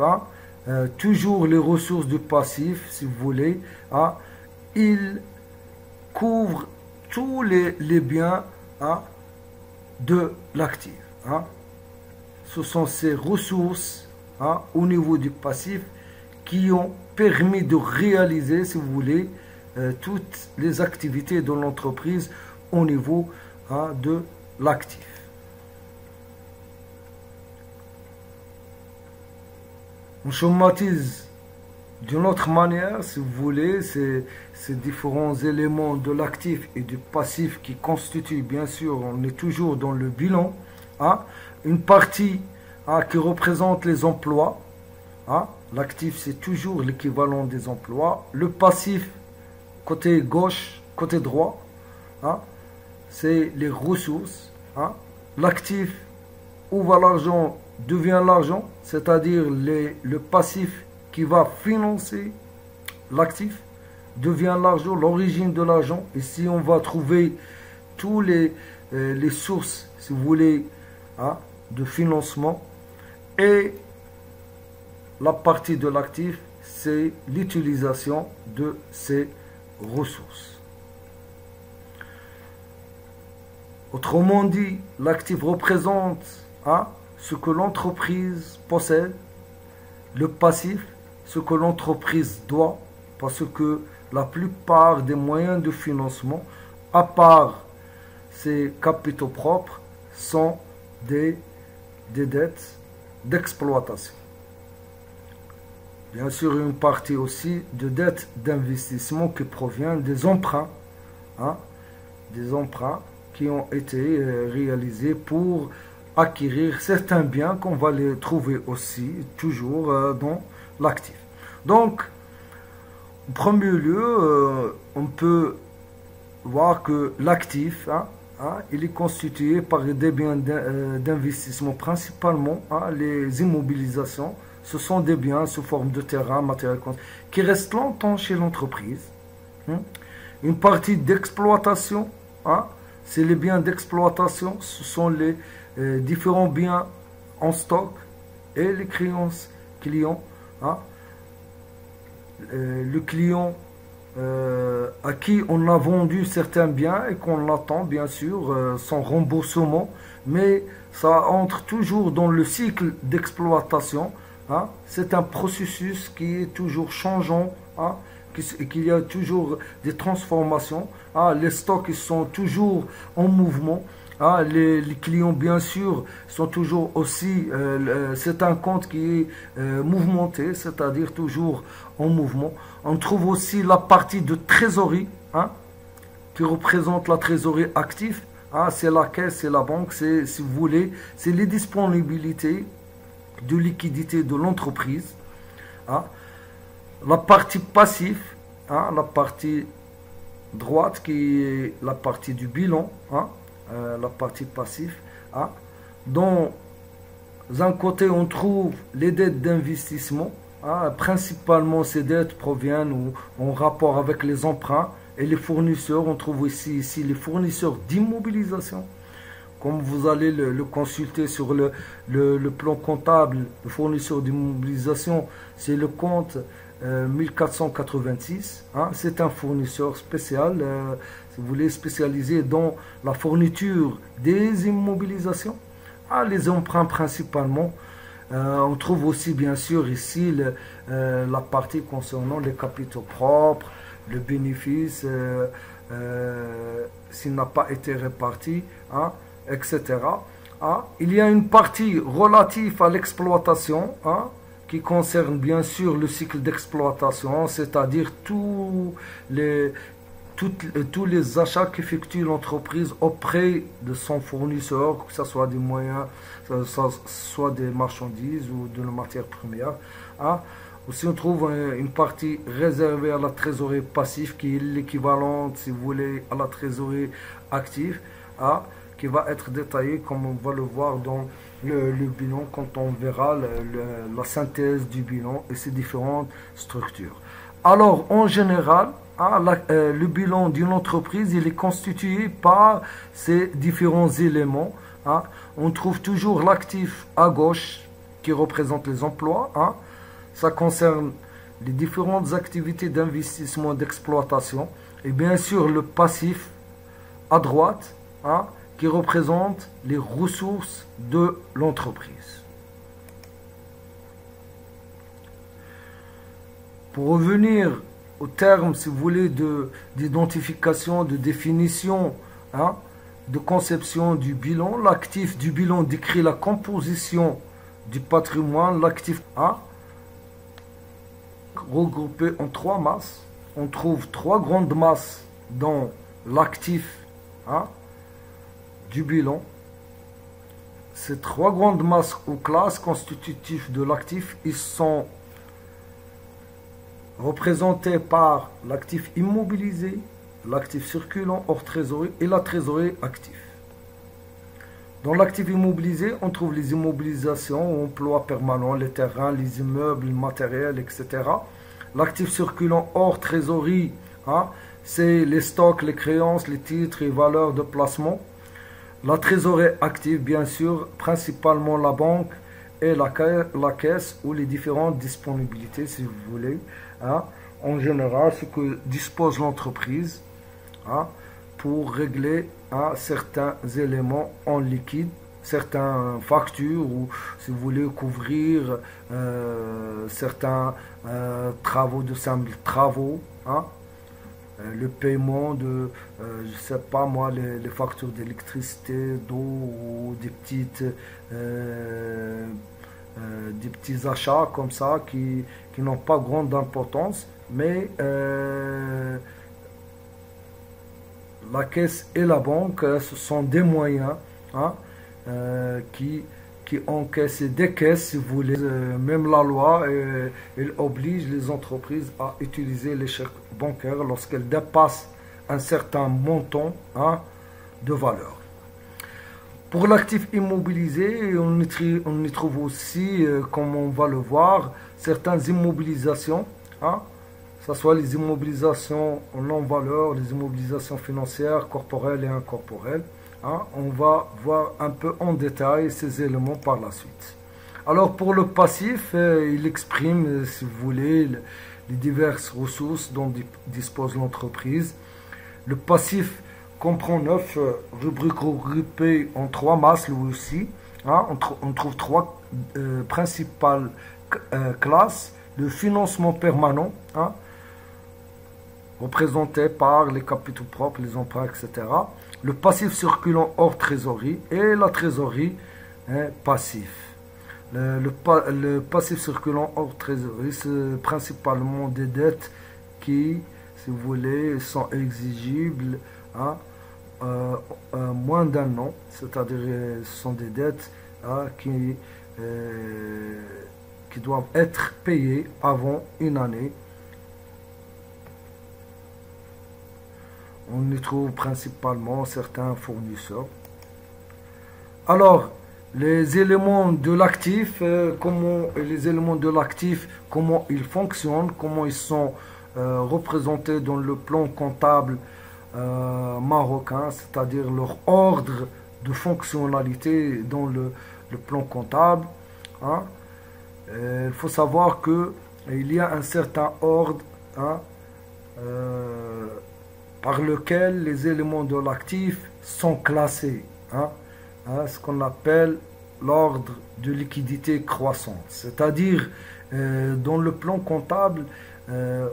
Toujours les ressources du passif, si vous voulez, ils couvrent tous les biens de l'actif. Ce sont ces ressources au niveau du passif qui ont permis de réaliser, si vous voulez, toutes les activités de l'entreprise au niveau de l'actif. On schématise d'une autre manière, si vous voulez, ces différents éléments de l'actif et du passif qui constituent, bien sûr, on est toujours dans le bilan, une partie qui représente les emplois. L'actif, c'est toujours l'équivalent des emplois. Le passif, côté gauche, côté droit, c'est les ressources. L'actif, où va l'argent, devient l'argent, c'est-à-dire le passif qui va financer l'actif. devient l'argent, l'origine de l'argent. Ici, on va trouver tous les sources, si vous voulez, hein, de financement. Et la partie de l'actif, c'est l'utilisation de ces ressources. Autrement dit, l'actif représente, hein, ce que l'entreprise possède, le passif, ce que l'entreprise doit, parce que la plupart des moyens de financement, à part ses capitaux propres, sont des dettes d'exploitation. Bien sûr, une partie aussi de dettes d'investissement qui provient des emprunts, hein, des emprunts qui ont été réalisés pour acquérir certains biens qu'on va les trouver aussi toujours dans l'actif. Donc, en premier lieu, on peut voir que l'actif, il est constitué par des biens d'investissement principalement, les immobilisations. Ce sont des biens sous forme de terrain, matériel, qui restent longtemps chez l'entreprise. Une partie d'exploitation, c'est les biens d'exploitation, ce sont les différents biens en stock et les clients. Le client à qui on a vendu certains biens et qu'on attend bien sûr son remboursement, mais ça entre toujours dans le cycle d'exploitation. C'est un processus qui est toujours changeant, qu'il y a toujours des transformations. Les stocks ils sont toujours en mouvement. Les clients, bien sûr, sont toujours aussi... c'est un compte qui est mouvementé, c'est-à-dire toujours en mouvement. On trouve aussi la partie de trésorerie, qui représente la trésorerie active. C'est la caisse, c'est la banque, c'est, si vous voulez, c'est les disponibilités de liquidité de l'entreprise. La partie passive, la partie droite qui est la partie du bilan, la partie passive. Dans un côté, on trouve les dettes d'investissement. Principalement, ces dettes proviennent en rapport avec les emprunts et les fournisseurs. On trouve ici les fournisseurs d'immobilisation. Comme vous allez le consulter sur le plan comptable, le fournisseur d'immobilisation, c'est le compte 1486. C'est un fournisseur spécial, si vous voulez, spécialisé dans la fourniture des immobilisations. Les emprunts principalement. On trouve aussi bien sûr ici la partie concernant les capitaux propres, le bénéfice, s'il n'a pas été réparti, etc. Il y a une partie relative à l'exploitation, qui concerne bien sûr le cycle d'exploitation, c'est-à-dire tous les achats qu'effectue l'entreprise auprès de son fournisseur, que ce soit des moyens, que ce soit des marchandises ou de la matière première. Aussi, on trouve une partie réservée à la trésorerie passive qui est l'équivalent, si vous voulez, à la trésorerie active, qui va être détaillée comme on va le voir dans le bilan quand on verra la synthèse du bilan et ses différentes structures. Alors, en général, le bilan d'une entreprise, il est constitué par ces différents éléments. On trouve toujours l'actif à gauche qui représente les emplois. Ça concerne les différentes activités d'investissement, d'exploitation. Et bien sûr, le passif à droite, qui représente les ressources de l'entreprise. Pour revenir au terme, si vous voulez, d'identification, de définition, de conception du bilan, l'actif du bilan décrit la composition du patrimoine. L'actif regroupé en trois masses. On trouve trois grandes masses dans l'actif du bilan. Ces trois grandes masses ou classes constitutives de l'actif, ils sont représentés par l'actif immobilisé, l'actif circulant hors trésorerie et la trésorerie active. Dans l'actif immobilisé, on trouve les immobilisations, emplois permanents, les terrains, les immeubles, le matériel, etc. L'actif circulant hors trésorerie, hein, c'est les stocks, les créances, les titres et valeurs de placement. La trésorerie active, bien sûr, principalement la banque et la caisse ou les différentes disponibilités, si vous voulez. Hein, en général, ce que dispose l'entreprise, hein, pour régler, hein, certains éléments en liquide, certaines factures ou si vous voulez couvrir certains travaux de simples travaux, hein, le paiement de, je sais pas moi, les factures d'électricité, d'eau ou des petits achats comme ça qui n'ont pas grande importance, mais la caisse et la banque, ce sont des moyens, hein, qui encaissent et décaissent, si vous voulez. Même la loi, elle oblige les entreprises à utiliser les chèques bancaires lorsqu'elles dépassent un certain montant, hein, de valeur. Pour l'actif immobilisé, on y trouve aussi, comme on va le voir, certaines immobilisations, hein, que ce soit les immobilisations en non-valeur, les immobilisations financières, corporelles et incorporelles. Hein, on va voir un peu en détail ces éléments par la suite. Alors pour le passif, il exprime, si vous voulez, les diverses ressources dont dispose l'entreprise. Le passif comprend 9 rubriques regroupées en 3 masses, lui aussi. Hein, on trouve 3 principales classes. Le financement permanent, hein, représenté par les capitaux propres, les emprunts, etc. Le passif circulant hors trésorerie et la trésorerie, hein, passif. Le passif circulant hors trésorerie, c'est principalement des dettes qui, si vous voulez, sont exigibles, hein, moins d'un an, c'est-à-dire ce sont des dettes, hein, qui doivent être payées avant une année. On y trouve principalement certains fournisseurs. Alors, les éléments de l'actif, comment ils fonctionnent, comment ils sont représentés dans le plan comptable marocain, c'est-à-dire leur ordre de fonctionnalité dans le plan comptable. Hein. Il faut savoir qu'il y a un certain ordre, hein, par lequel les éléments de l'actif sont classés, hein, hein, ce qu'on appelle l'ordre de liquidité croissante. C'est-à-dire, dans le plan comptable,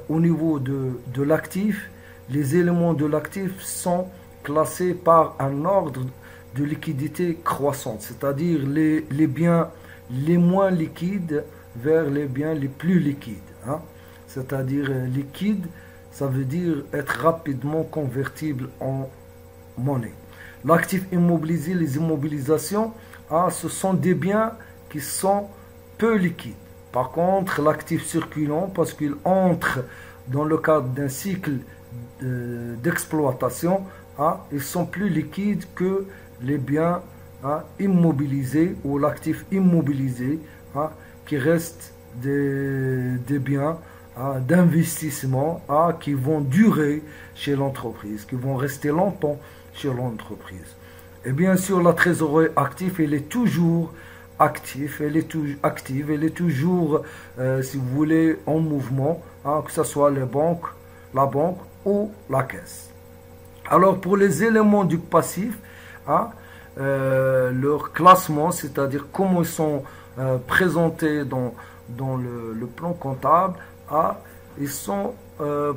au niveau de l'actif, les éléments de l'actif sont classés par un ordre de liquidité croissante, c'est-à-dire les biens les moins liquides vers les biens les plus liquides. Hein. C'est-à-dire liquide, ça veut dire être rapidement convertible en monnaie. L'actif immobilisé, les immobilisations, hein, ce sont des biens qui sont peu liquides. Par contre, l'actif circulant, parce qu'il entre dans le cadre d'un cycle d'exploitation, hein, ils sont plus liquides que les biens, hein, immobilisés ou l'actif immobilisé, hein, qui restent des biens, hein, d'investissement, hein, qui vont durer chez l'entreprise, qui vont rester longtemps chez l'entreprise. Et bien sûr, la trésorerie active, elle est toujours active, elle est toujours, si vous voulez, en mouvement, hein, que ce soit la banque ou la caisse. Alors, pour les éléments du passif, hein, leur classement, c'est-à-dire comment ils sont présentés dans le plan comptable, hein, ils sont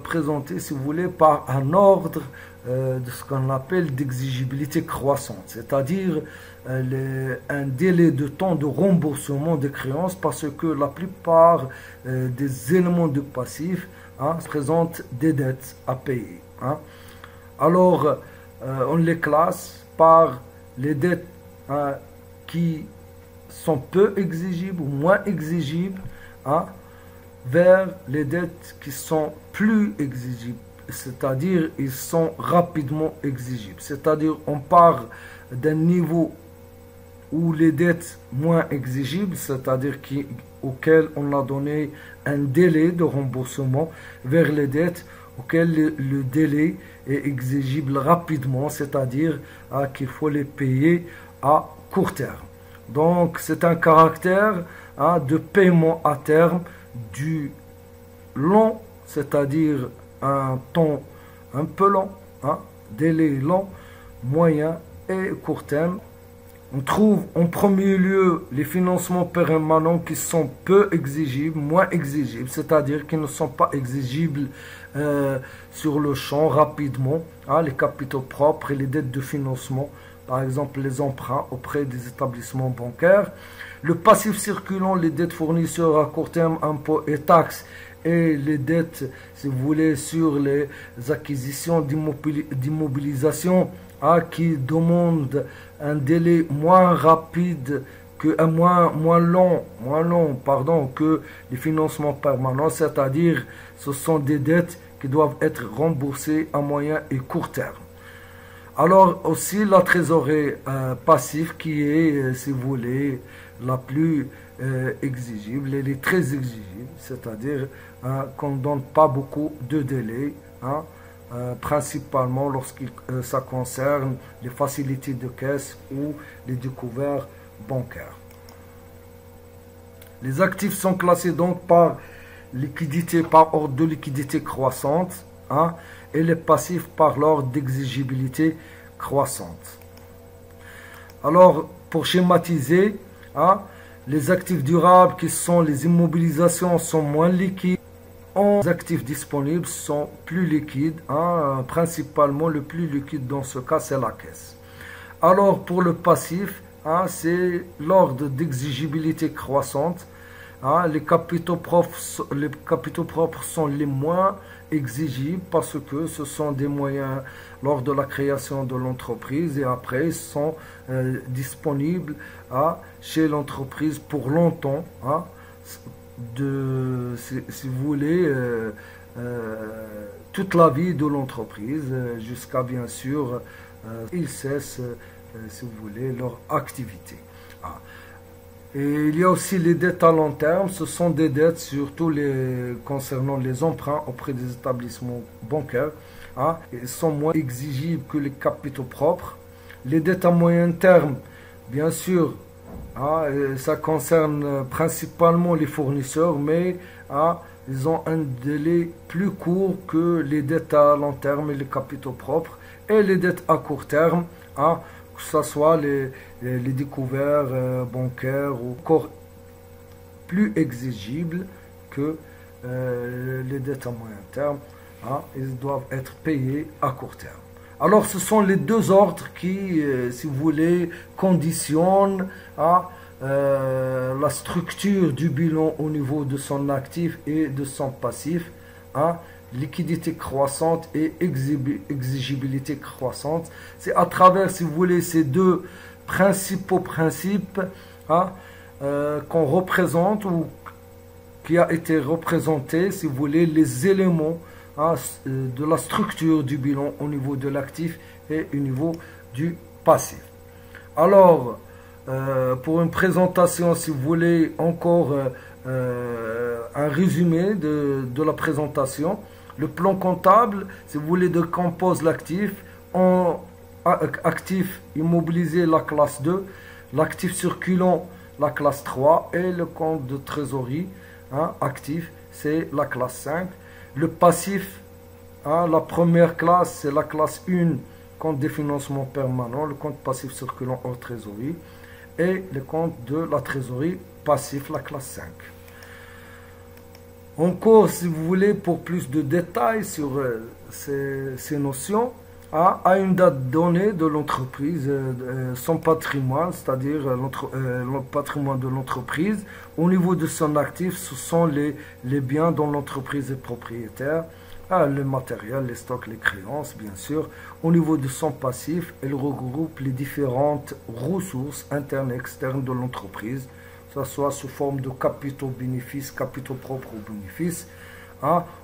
présentés, si vous voulez, par un ordre de ce qu'on appelle d'exigibilité croissante, c'est-à-dire un délai de temps de remboursement des créances, parce que la plupart des éléments de passif, hein, présentent des dettes à payer. Hein. Alors, on les classe par les dettes, hein, qui sont peu exigibles ou moins exigibles, hein, vers les dettes qui sont plus exigibles, c'est-à-dire ils sont rapidement exigibles. C'est-à-dire on part d'un niveau où les dettes moins exigibles, c'est-à-dire auxquelles on a donné un délai de remboursement vers les dettes auxquelles le délai est exigible rapidement, c'est-à-dire qu'il faut les payer à court terme. Donc c'est un caractère de paiement à terme du long, c'est-à-dire un temps un peu long, délai long, moyen et court terme. On trouve en premier lieu les financements permanents qui sont peu exigibles, moins exigibles, c'est-à-dire qui ne sont pas exigibles sur le champ rapidement, les capitaux propres et les dettes de financement, par exemple les emprunts auprès des établissements bancaires. Le passif circulant, les dettes fournisseurs à court terme, impôts et taxes, et les dettes, si vous voulez, sur les acquisitions d'immobilisation qui demandent un délai moins rapide moins long que les financements permanents, c'est-à-dire ce sont des dettes qui doivent être remboursées à moyen et court terme. Alors aussi la trésorerie passive qui est, si vous voulez, la plus exigible, elle est très exigible, c'est-à-dire qu'on ne donne pas beaucoup de délai, principalement lorsqu'il ça concerne les facilités de caisse ou les découvertes bancaires. Les actifs sont classés donc par liquidité, par ordre de liquidité croissante, et les passifs par l'ordre d'exigibilité croissante. Alors, pour schématiser, les actifs durables qui sont les immobilisations sont moins liquides. Les actifs disponibles sont plus liquides. Principalement, le plus liquide dans ce cas, c'est la caisse. Alors, pour le passif, c'est l'ordre d'exigibilité croissante. Les capitaux propres sont les moins exigibles parce que ce sont des moyens lors de la création de l'entreprise et après sont disponibles chez l'entreprise pour longtemps, si vous voulez, toute la vie de l'entreprise jusqu'à bien sûr ils cessent, si vous voulez, leur activité. Et il y a aussi les dettes à long terme. Ce sont des dettes surtout concernant les emprunts auprès des établissements bancaires. Ils sont moins exigibles que les capitaux propres. Les dettes à moyen terme, bien sûr, ça concerne principalement les fournisseurs, mais ils ont un délai plus court que les dettes à long terme et les capitaux propres. Et les dettes à court terme, que ce soit les découvertes bancaires ou encore plus exigibles que les dettes à moyen terme, ils doivent être payés à court terme. Alors ce sont les deux ordres qui, si vous voulez, conditionnent la structure du bilan au niveau de son actif et de son passif, liquidité croissante et exigibilité croissante. C'est à travers, si vous voulez, ces deux principaux principes qu'on représente ou qui a été représenté, si vous voulez, les éléments de la structure du bilan au niveau de l'actif et au niveau du passif. Alors, pour une présentation, si vous voulez, encore un résumé de la présentation. Le plan comptable, si vous voulez, décompose l'actif en actif immobilisé, la classe 2, l'actif circulant, la classe 3, et le compte de trésorerie actif, c'est la classe 5. Le passif, la première classe, c'est la classe 1, compte des financements permanents, le compte passif circulant hors trésorerie, et le compte de la trésorerie passif, la classe 5. Encore, si vous voulez, pour plus de détails sur ces notions, à une date donnée de l'entreprise, son patrimoine, c'est-à-dire le patrimoine de l'entreprise, au niveau de son actif, ce sont les biens dont l'entreprise est propriétaire, le matériel, les stocks, les créances, bien sûr. Au niveau de son passif, elle regroupe les différentes ressources internes et externes de l'entreprise, que ce soit sous forme de capitaux bénéfices, capitaux propres ou bénéfices,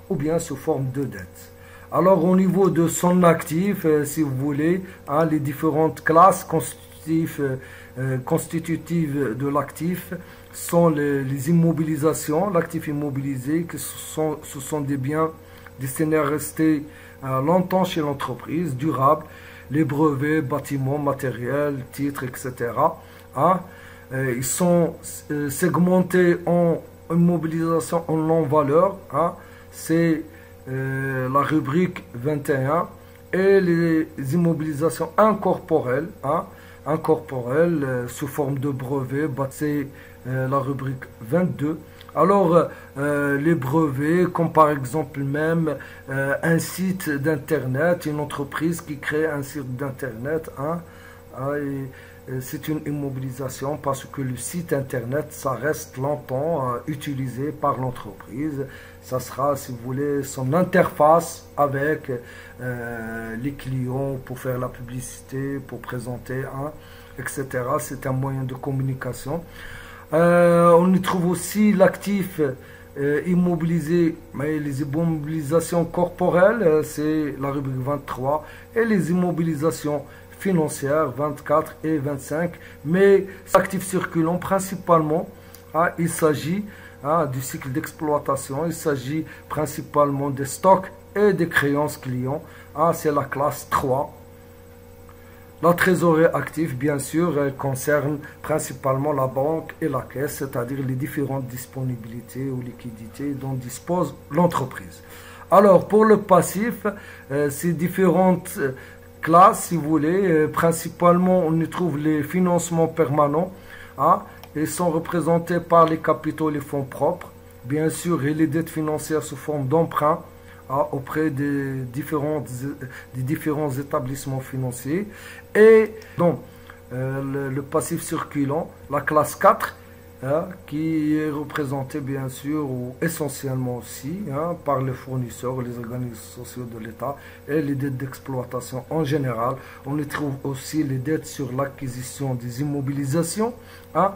ou bien sous forme de dettes. Alors au niveau de son actif, si vous voulez, les différentes classes constitutives constitutives de l'actif sont les immobilisations, l'actif immobilisé, ce sont des biens destinés à rester longtemps chez l'entreprise, durables, les brevets, bâtiments, matériels, titres, etc. Hein. Ils sont segmentés en immobilisation en non-valeur, hein. C'est la rubrique 21, et les immobilisations incorporelles, hein, incorporelles sous forme de brevets, c'est la rubrique 22. Alors, les brevets, comme par exemple même un site d'internet, une entreprise qui crée un site d'internet, hein, c'est une immobilisation parce que le site internet, ça reste longtemps utilisé par l'entreprise. Ça sera, si vous voulez, son interface avec les clients pour faire la publicité, pour présenter, hein, etc. C'est un moyen de communication. On y trouve aussi l'actif immobilisé, mais les immobilisations corporelles, c'est la rubrique 23, et les immobilisations financières 24 et 25, mais actifs circulants principalement, hein, il s'agit du cycle d'exploitation, il s'agit principalement des stocks et des créances clients, hein, c'est la classe 3. La trésorerie active, bien sûr, elle concerne principalement la banque et la caisse, c'est-à-dire les différentes disponibilités ou liquidités dont dispose l'entreprise. Alors, pour le passif, ces différentes classes, si vous voulez, principalement, on y trouve les financements permanents, hein, ils sont représentés par les capitaux et les fonds propres, bien sûr, et les dettes financières sous forme d'emprunt, auprès des différents établissements financiers. Et donc, le passif circulant, la classe 4, hein, qui est représentée bien sûr ou essentiellement aussi, hein, par les fournisseurs, les organismes sociaux de l'État et les dettes d'exploitation en général. On y trouve aussi les dettes sur l'acquisition des immobilisations, hein,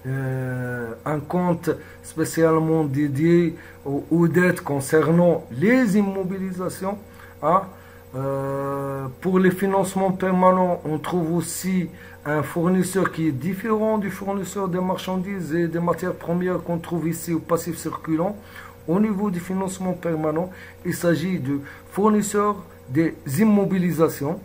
un compte spécialement dédié aux dettes concernant les immobilisations, hein. Pour les financements permanents, on trouve aussi un fournisseur qui est différent du fournisseur des marchandises et des matières premières qu'on trouve ici au passif circulant. Au niveau du financement permanent, il s'agit de fournisseurs des immobilisations,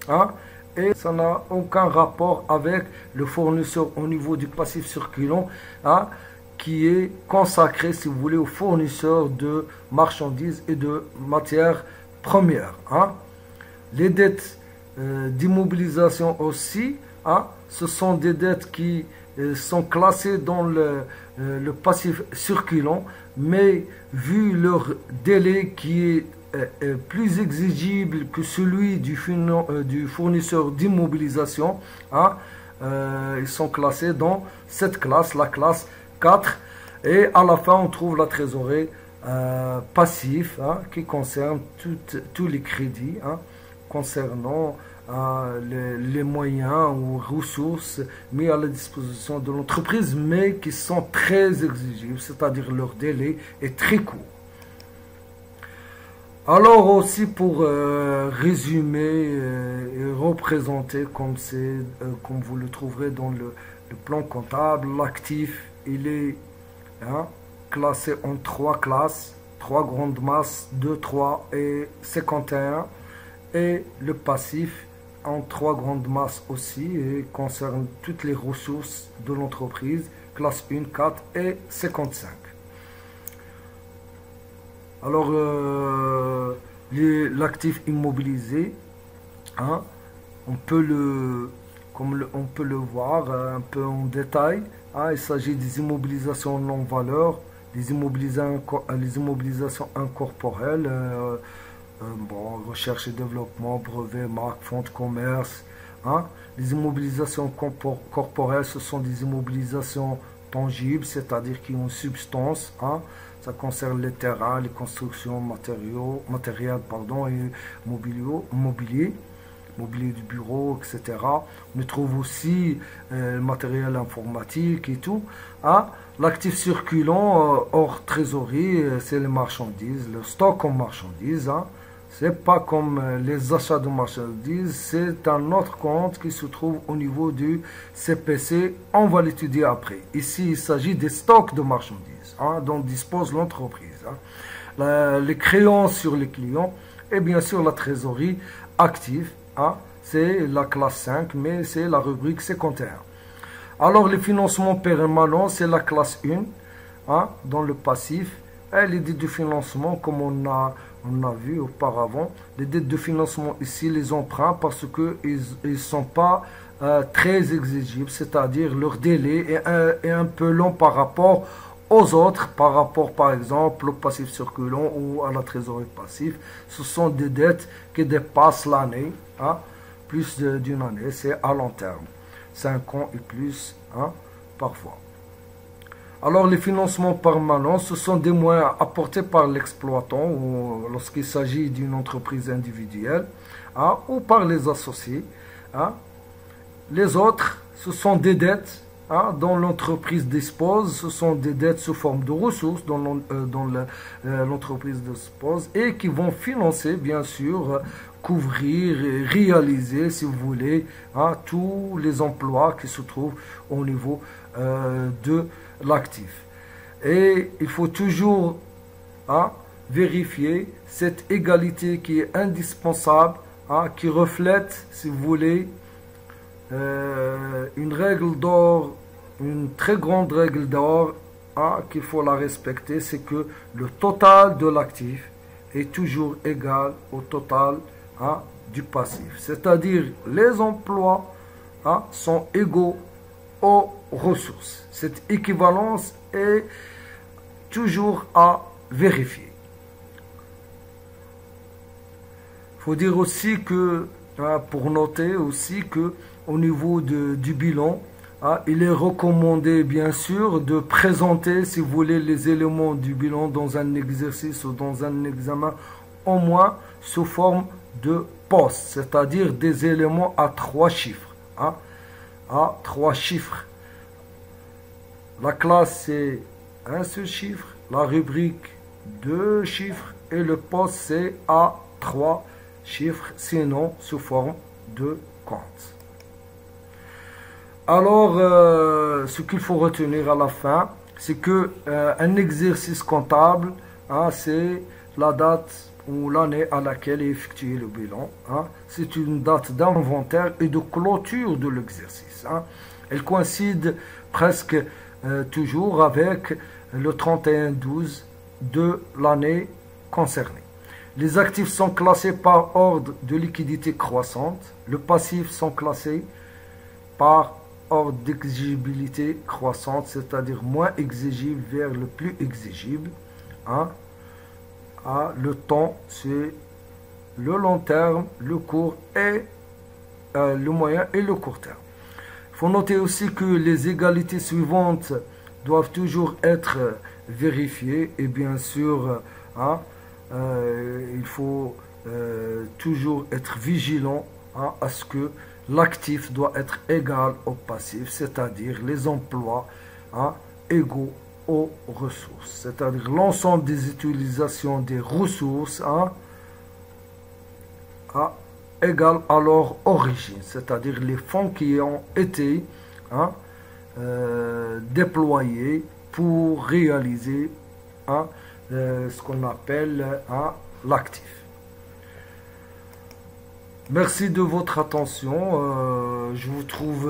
hein, et ça n'a aucun rapport avec le fournisseur au niveau du passif circulant, hein, qui est consacré, si vous voulez, aux fournisseurs de marchandises et de matières premières, hein. Les dettes d'immobilisation aussi, hein, ce sont des dettes qui sont classées dans le passif circulant, mais vu leur délai qui est plus exigible que celui du fournisseur d'immobilisation, hein, ils sont classés dans cette classe, la classe 4, et à la fin on trouve la trésorerie passif, hein, qui concerne tous les crédits, hein, concernant les moyens ou ressources mis à la disposition de l'entreprise, mais qui sont très exigibles, c'est-à-dire leur délai est très court. Alors aussi pour résumer et représenter comme vous le trouverez dans le plan comptable, l'actif il est, hein, classé en 3 classes, 3 grandes masses, 2, 3 et 51, et le passif en 3 grandes masses aussi, et concerne toutes les ressources de l'entreprise, classe 1, 4 et 55. Alors, l'actif immobilisé, hein, on peut le voir un peu en détail, hein, il s'agit des immobilisations non-valeur, les immobilisations incorporelles, recherche et développement, brevet, marque, fonds de commerce, hein. Les immobilisations corporelles, ce sont des immobilisations tangibles, c'est-à-dire qui ont une substance, hein. Ça concerne les terrains, les constructions, matériels, et mobilier du bureau, etc. On trouve aussi le matériel informatique et tout, hein. L'actif circulant hors trésorerie, c'est les marchandises, le stock en marchandises, hein. C'est pas comme les achats de marchandises, c'est un autre compte qui se trouve au niveau du CPC. On va l'étudier après. Ici, il s'agit des stocks de marchandises dont dispose l'entreprise. Les créances sur les clients et bien sûr la trésorerie active. C'est la classe 5, mais c'est la rubrique secondaire. Alors, les financements permanents, c'est la classe 1 dans le passif. Et les dettes de financement, comme on a vu auparavant, les dettes de financement ici, les emprunts, parce qu'ils ne sont pas très exigibles, c'est-à-dire leur délai est un peu long par rapport aux autres, par rapport par exemple au passif circulant ou à la trésorerie passive. Ce sont des dettes qui dépassent l'année, plus d'une année, c'est à long terme, 5 ans et plus parfois. Alors, les financements permanents, ce sont des moyens apportés par l'exploitant ou lorsqu'il s'agit d'une entreprise individuelle ou par les associés. Les autres, ce sont des dettes dont l'entreprise dispose, ce sont des dettes sous forme de ressources dont l'entreprise dispose et qui vont financer, bien sûr, couvrir et réaliser, si vous voulez, tous les emplois qui se trouvent au niveau de l'actif. Et il faut toujours vérifier cette égalité qui est indispensable, qui reflète, si vous voulez, une règle d'or, une très grande règle d'or qu'il faut la respecter, c'est que le total de l'actif est toujours égal au total du passif. C'est-à-dire les emplois sont égaux aux ressources. Cette équivalence est toujours à vérifier. Il faut dire aussi que, pour noter aussi que au niveau du bilan, il est recommandé bien sûr de présenter, si vous voulez, les éléments du bilan dans un exercice ou dans un examen, au moins sous forme de poste, c'est-à-dire des éléments à 3 chiffres. À 3 chiffres. La classe, c'est un seul chiffre, la rubrique 2 chiffres et le poste, c'est à 3 chiffres, sinon sous forme de compte. Alors, ce qu'il faut retenir à la fin, c'est que un exercice comptable, c'est la date ou l'année à laquelle est effectué le bilan. C'est une date d'inventaire et de clôture de l'exercice. Elle coïncide presque toujours avec le 31-12 de l'année concernée. Les actifs sont classés par ordre de liquidité croissante. Le passif sont classés par ordre d'exigibilité croissante, c'est-à-dire moins exigible vers le plus exigible. Le temps, c'est le long terme, le court et le moyen et le court terme. Il faut noter aussi que les égalités suivantes doivent toujours être vérifiées et bien sûr, il faut toujours être vigilant à ce que l'actif doit être égal au passif, c'est-à-dire les emplois égaux aux ressources, c'est-à-dire l'ensemble des utilisations des ressources égale à leur origine, c'est-à-dire les fonds qui ont été déployés pour réaliser ce qu'on appelle l'actif. Merci de votre attention. Je vous trouve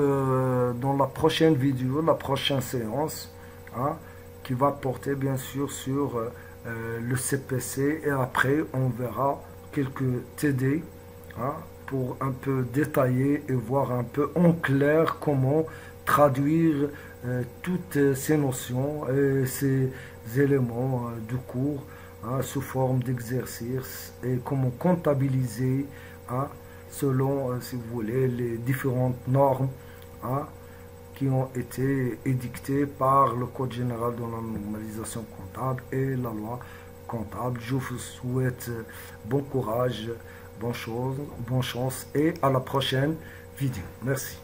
dans la prochaine vidéo, la prochaine séance, qui va porter bien sûr sur le CPC et après on verra quelques TD pour un peu détailler et voir un peu en clair comment traduire toutes ces notions et ces éléments du cours sous forme d'exercice et comment comptabiliser selon, si vous voulez, les différentes normes qui ont été édictées par le Code général de la normalisation comptable et la loi comptable. Je vous souhaite bon courage, bonne chance et à la prochaine vidéo. Merci.